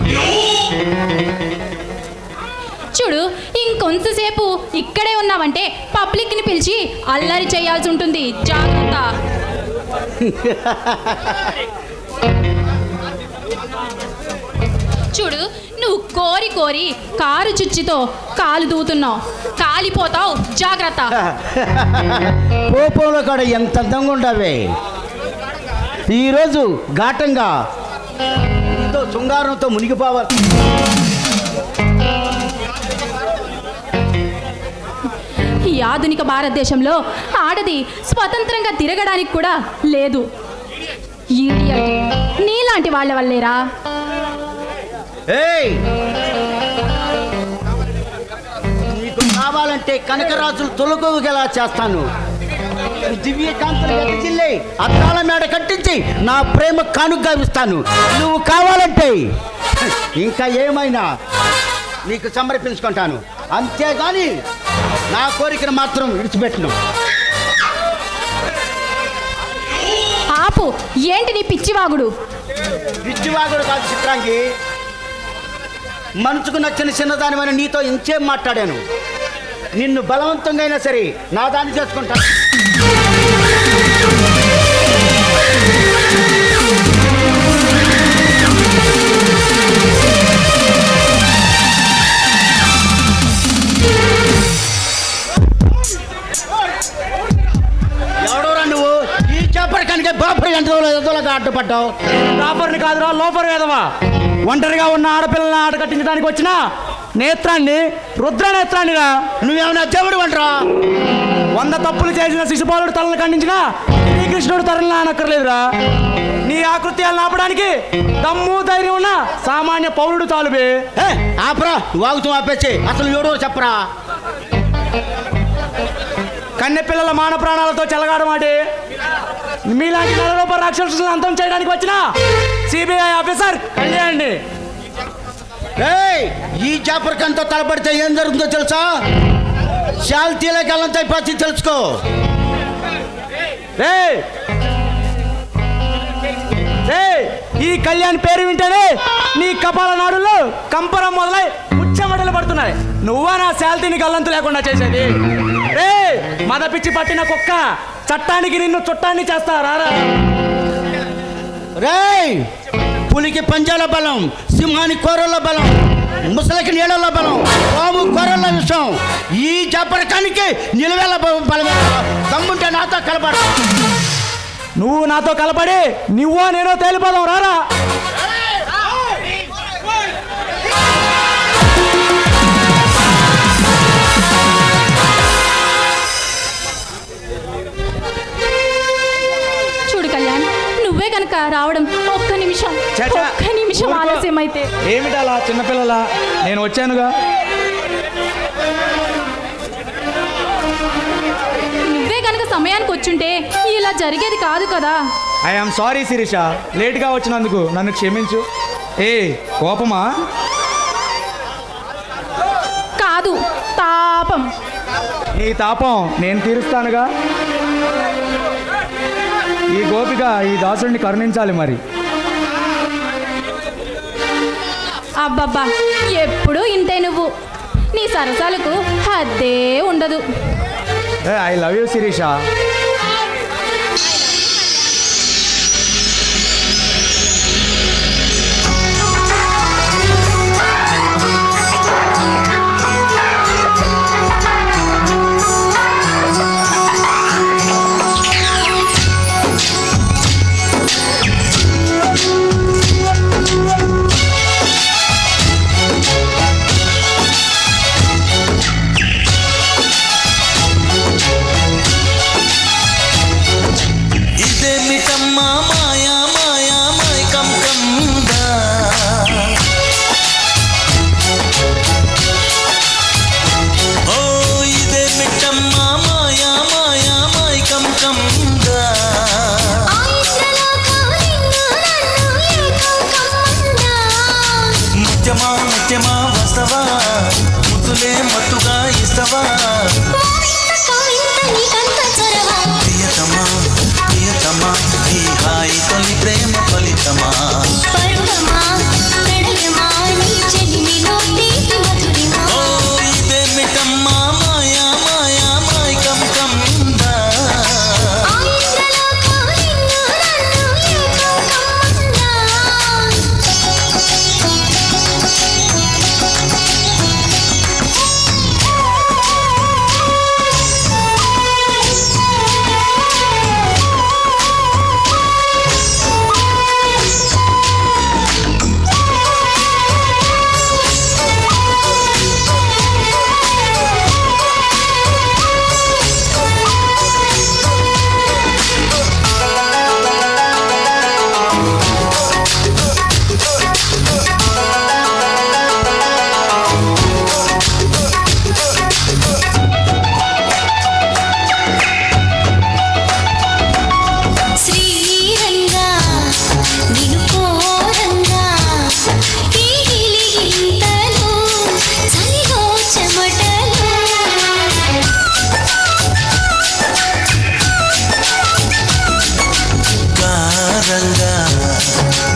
చూడు, ఇంకొంతసేపు ఇక్కడే ఉన్నావంటే పబ్లిక్ని పిలిచి అల్లరి చేయాల్సి ఉంటుంది. జాగ్రత్త. చూడు, నువ్వు కోరి కోరి కారు చుచ్చితో కాలు దూతున్నావు, కాలిపోతావు. జాగ్రత్త. కోపంలో కూడా ఎంత అందంగా ఉండవే. ఈరోజు ఘాటంగా ఎంతో శృంగారంతో మునిగిపోవాలి. ఈ ఆధునిక భారతదేశంలో ఆడది స్వతంత్రంగా తిరగడానికి కూడా లేదు. ఈడియట్, నీలాంటి వాళ్ళ వల్లేరా. ఏయ్, నీకు కావాలంటే కనకరాజులు తొలగోగేలా చేస్తాను. దివ్య కాంతులు వెదజిల్లి అద్దాల మేడ కట్టించి నా ప్రేమ కానుగ్గా ఇస్తాను. నువ్వు కావాలంటే ఇంకా ఏమైనా నీకు సమర్పించుకుంటాను, అంతేగాని నా కోరికను మాత్రం విడిచిపెట్టను. ఆపు. ఏంటి నీ పిచ్చివాగుడు? పిచ్చివాగుడు కాదు చిత్రాంగి, మనసుకు నచ్చిన చిన్నదానివైన నీతో ఇంకేం మాట్లాడాను. నిన్ను బలవంతంగా అయినా సరే నా దాన్ని చేసుకుంటాను. ఎవడోరా నువ్వు? ఈ చేపడికానికే బాపరి ఎంతగా అడ్డుపడ్డావు? రాపర్ని కాదురా, లోపర్ వేదవా. ఒంటరిగా ఉన్న ఆడపిల్లల్ని ఆట కట్టించడానికి వచ్చిన నేత్రాన్ని, రుద్ర నేత్రాన్నిరా. నువ్వేమైనా దేవుడు అంటరా? 100 తప్పులు చేసిన శిశుపాలుడు తలను ఖండించిన శ్రీకృష్ణుడు తరలిన అనక్కర్లేదురా. నీ ఆకృత్యాలను ఆపడానికి దమ్ము ధైర్యం ఉన్న సామాన్య పౌరుడు చాలుబే. ఆపరా, వాగుతూ ఆపేసి అసలు ఎవడో చెప్పరా. కన్నె పిల్లల మాన ప్రాణాలతో చెలగాడమాటి మీలాంటి నరరూప రాక్షసులను అంతం చేయడానికి వచ్చిన సిబిఐ ఆఫీసర్ కళ్యాణ్. ఈ జాపరికంతో తలపడితే ఏం జరుగుతుందో తెలుసా? శాల్తీల గల్లంతో అయిపోతే తెలుసుకో. ఈ కళ్యాణ్ పేరు వింటేనే నీ కపాల నాడుల్లో కంపరం మొదలై ముచ్చమటలు పడుతున్నాయి. నువ్వా నా శాల్తీని గల్లంతు లేకుండా చేసేది? మద పిచ్చి పట్టిన కుక్క, చట్టానికి నిన్ను చుట్టాన్ని చేస్తా రారా. పులికి పంజాల బలం, సింహానికి కోరల బలం, ముసలికి నీళ్ళలో బలం, పాము కోరల విషం. ఈ జాపరకానికి నిలువెల బలం. దమ్ముంటే నాతో కలపడు. నువ్వు నాతో కలపడి నువ్వో నేనో తేలిపోదాం రారా. చూడు కళ్యాణ్, నువ్వే కనుక రావడం ఒక్క నిమిషం ఆలస్యం అయితే. ఏమిటలా చిన్నపిల్లలా, నేను వచ్చానుగా. నువ్వే కనుక సమయానికి వచ్చుంటే ఇలా జరిగేది కాదు కదా. ఐఎమ్ సారీ శిరీష, లేట్గా వచ్చినందుకు నన్ను క్షమించు. ఏ కోపమా? కాదు, తాపం. నీ తాపం నేను తీరుస్తానుగా. ఈ గోపిక ఈ దాసుడిని కరుణించాలి మరి. అబ్బబ్బా, ఎప్పుడు ఇంతే నువ్వు. నీ సరసాలకు హద్దే ఉండదు. I love you Sirisha. ముత్యమా వస్తవా, ముద్దులే మత్తుగా ఇస్తవా, ప్రియతమా ప్రియతమా ఈ హాయి తొలి ప్రేమ ఫలితమా. ఓ ఇదేమిటమ్మా మాయా మాయా మైకం కందా.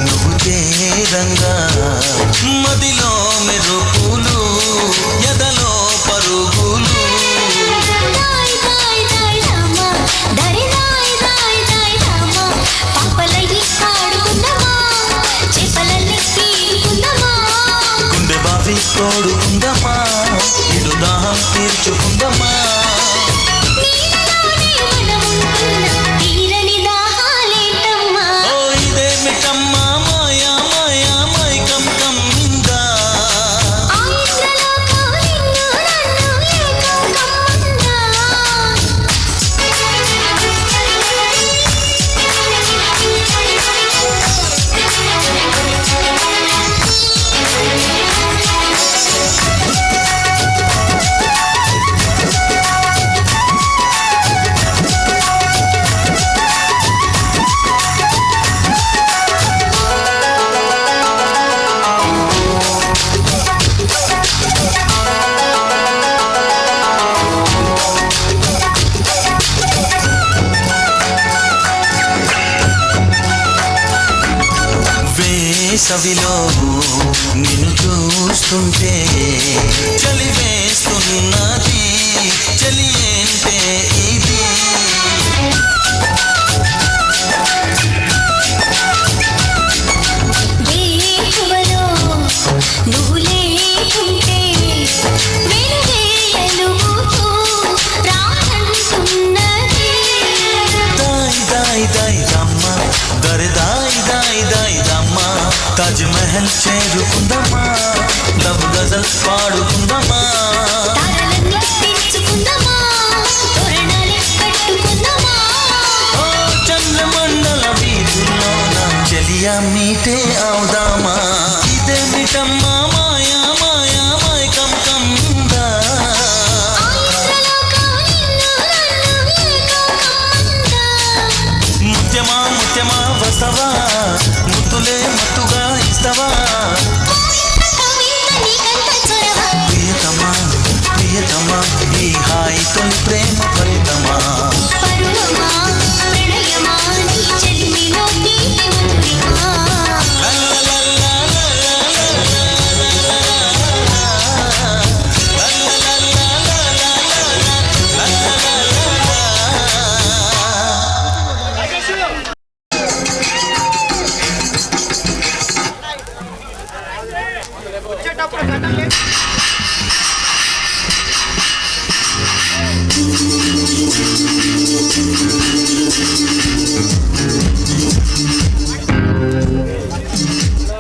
నువ్వు చేరంగా మదిలో మెరుపులు, ఎదలో పరుగులు. గుండె బావి తోడుకుందమా, ఇడు దాహం తీర్చుకుందమా. వేసవిలో నిన్ను చూస్తుంటే చలి వేస్తున్నది, చలి ఏంటే ఇది. తాజ్ మహల్ చేరుకుందామా లవ్ గజల్ పాడుకుందామా ఓ చంద్రమండల వీధుల్లోన చెలియా మీటే అవుదామా ఇదే మిటమ్మా మాయా మాయా మైకం కందా ముత్యమా ముత్యమా వస్తవా ముత్తులే మత్తుగా ఇస్తవా ప్రియతమా ప్రియతమా ఈ హాయి తొలి ప్రేమ ఫలితమా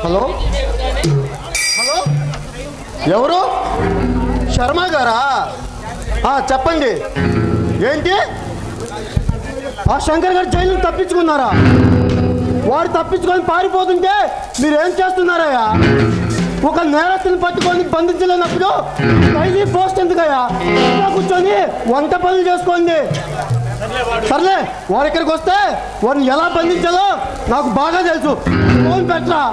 హలో హలో ఎవరు శర్మ గారా చెప్పండి ఏంటి ఆ శంకర్ గారు జైలు తప్పించుకున్నారా వాడు తప్పించుకొని పారిపోతుంటే మీరేం చేస్తున్నారయ్యా ఒక నేరస్తుని పట్టుకొని బంధించలేనప్పుడు ఖైదీ పోస్ట్ ఎందుకయ్యా ఇలా కూర్చొని వంట పనులు చేసుకోండి సర్లే వారి ఇక్కడికి వస్తే వారిని ఎలా బంధించాలో నాకు బాగా తెలుసు ఫోన్ పెట్టరా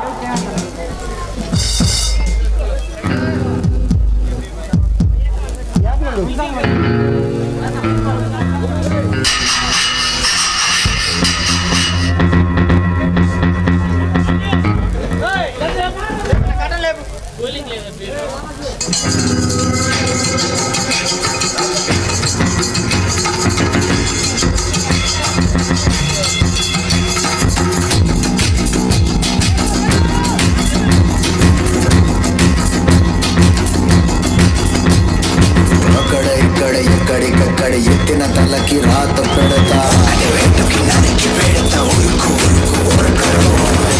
ఎక్కడికక్కడ ఎత్తిన తలకి రాత పెడతా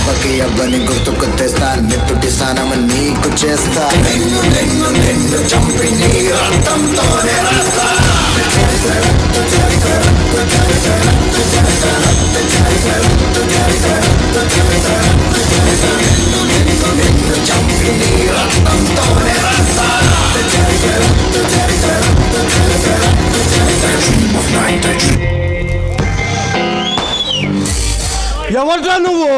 పకి అవ్వని గుర్తుకు తెస్తా నెత్తుటి స్నానం నీకు చేస్తా చంపి నీ రక్తంతోనే రాస్తా చంపి నీ రక్తంతోనే రాస్తా ఎవడ్రా నువ్వు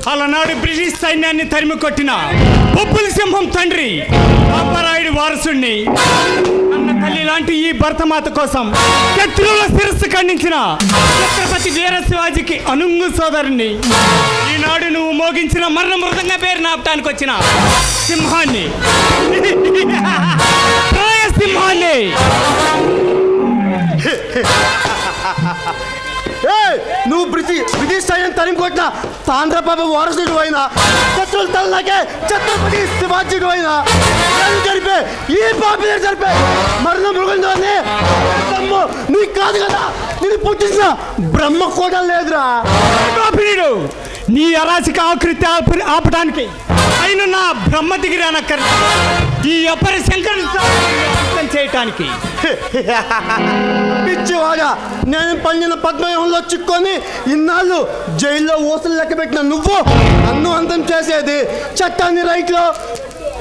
అలనాడు బ్రిటిష్ సైన్యాన్ని తరిమి కొట్టిన బొబ్బులి సింహం తండ్రి పాపరాయుడి వారసుణ్ణి అన్న తల్లి లాంటి ఈ భరతమాత కోసం శత్రువుల శిరస్సు ఖండించిన ఛత్రపతి వీర శివాజీకి అనుంగు సోదరుణ్ణి ఈనాడు నువ్వు మోగించిన మరణ మృదంగా పేరు నాపటానికి వచ్చిన సింహాన్ని సింహాన్ని నువ్వు బ్రిటిష్ సైన్యం తరిమి కొట్టిన తాండ్రబాబు వారసుడు అయినా శత్రువుల తలనాకే ఛత్రపతి శివాజీడు అయినా జరిపే ఈ పాపి జరిపే మరణ మృగంలోనే నీకు కాదు కదా నేను పుట్టించిన బ్రహ్మ కూడా లేదురా పాపినీడు నీ అరాచక ఆకృతి ఆపడానికి అయిన నా బ్రహ్మ దిగిరి అనక్కర్ ఈ అపరి శంకరుని చేయటానికి పిచ్చివాడా నేను పండిన పద్మవ్యూహంలో చిక్కొని ఇన్నాళ్ళు జైల్లో ఊసలు లెక్క పెట్టిన నువ్వు నన్ను అంతం చేసేది చట్టాన్ని రైట్లో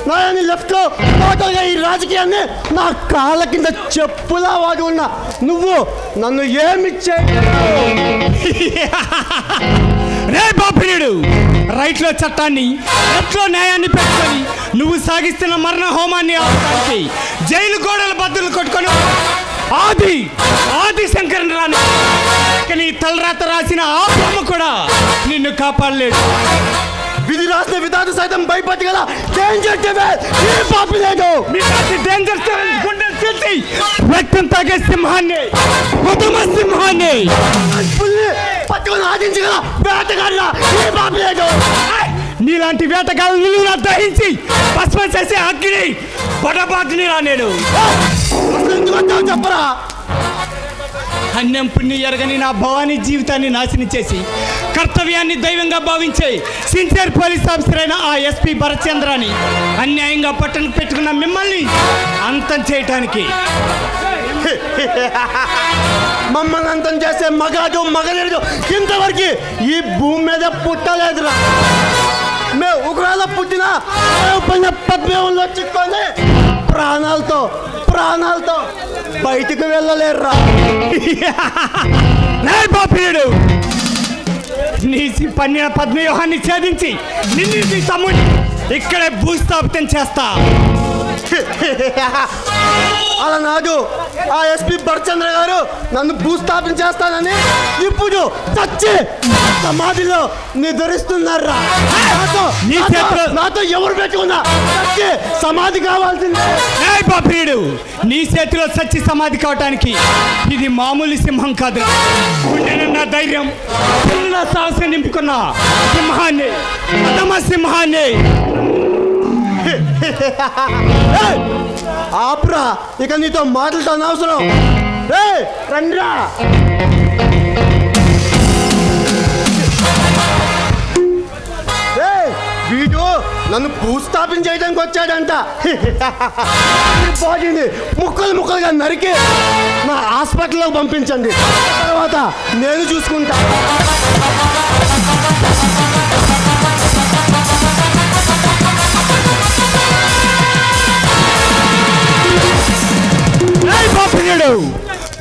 న్యాయాన్ని లెఫ్ట్లో టోటల్గా ఈ రాజకీయాన్ని నా కాళ్ళ కింద చెప్పులా వాడి ఉన్నా నువ్వు నన్ను ఏమి రే బాపినీడు రైట్లో చట్టాన్ని లెఫ్ట్లో న్యాయాన్ని పెట్టుకొని నువ్వు సాగిస్తున్న మరణ హోమాన్ని ఆపడానికి జైలు గోడల బద్దలు కొట్టుకొని ఆది శంకరన్ రాని నీ తలరాత రాసిన ఆ బ్రహ్మ కూడా నిన్ను కాపాడలేదు విధి రాసిన విధాత సైతం భయపడగల డేంజర్ పాపి లేదు డేంజర్ రక్తం తాగే సింహాన్ని సింహాన్ని పట్టుకొని ఆదించగల వేటగాడిన పాపి లేదు నీలాంటి వేటగాళ్ళు నిలువునా దహించి భస్మం చేసే అగ్ని పొడబాటుని రా నేను ఎందుకు చెప్పరా అన్యం పుణ్యం ఎరగని నా భవానీ జీవితాన్ని నాశనం చేసి కర్తవ్యాన్ని దైవంగా భావించే సిన్సియర్ పోలీస్ ఆఫీసర్ అయిన ఆ ఎస్పీ భరత్చంద్రాని అన్యాయంగా పట్టణం పెట్టుకున్న మిమ్మల్ని అంతం చేయటానికి మమ్మల్ని అంతం చేసే మగాడు మగలేడు ఇంతవరకు ఈ భూమి మీద పుట్టలేదురా. మేము ఒకవేళ పుట్టినా పద్మేవంలో చిక్కొని ప్రాణాలతో బయటికి వెళ్ళలేరురా. బాపీయుడు నీ పన్నిన పద్మవ్యూహాన్ని ఛేదించి నిన్ను నీ తమ్ముడిని ఇక్కడే భూస్థాపితం చేస్తా. అలా నాడు ఆ ఎస్పీ భరత్చంద్ర గారు నన్ను భూస్థాపన చేస్తానని ఇప్పుడు చచ్చి సమాధిలో నిద్రిస్తున్నారా. నాతో ఎవరు పెట్టుకున్నా చచ్చి సమాధి కావాల్సిందే. బాపీయుడు నీ చేతిలో సచ్చి సమాధి కావటానికి ఇది మామూలు సింహం కాదు. నా ధైర్యం నా సాహసం నింపుకున్న సింహాన్ని సింహాన్ని. ఆపురా, ఇక నీతో మాటలతో అనవసరం. రండ్రా. వీడు నన్ను భూస్థాపన చేయడానికి వచ్చాడంట. బాడీని ముక్కలుగా నరికి నా హాస్పిటల్లోకి పంపించండి, తర్వాత నేను చూసుకుంటా.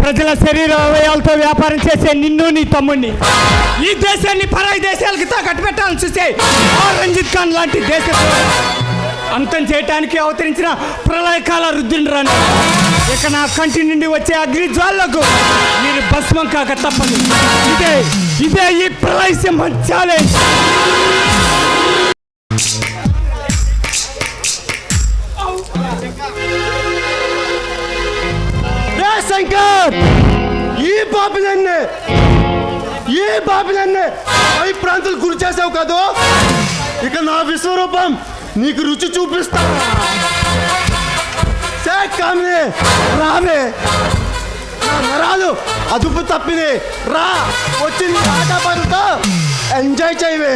ప్రజల శరీర అవయవాలతో వ్యాపారం చేసే నిన్ను నీ తమ్ముడిని ఈ దేశాన్ని పరాయి దేశాలకి తాకట్టు పెట్టాలని చూసే రంజిత్ ఖాన్ లాంటి దేశ అంతం చేయటానికి అవతరించిన ప్రళయకాల రుద్రుండ్రాను ఇక నా కంటి నుండి వచ్చే అగ్ని జ్వాలకు మీరు భస్మం కాక తప్పదు. ఇదే ఈ ప్రళయ సింహం ఛాలెంజ్. శంకర్, ఈ పాపినన్నే పై ప్రాంతాలు గురి చేసావు కాదు. ఇక నా విశ్వరూపం నీకు రుచి చూపిస్తా. రావే, నా నరాలు అదుపు తప్పినే రా, వచ్చి నీ ఆట పడుతో ఎంజాయ్ చేయవే.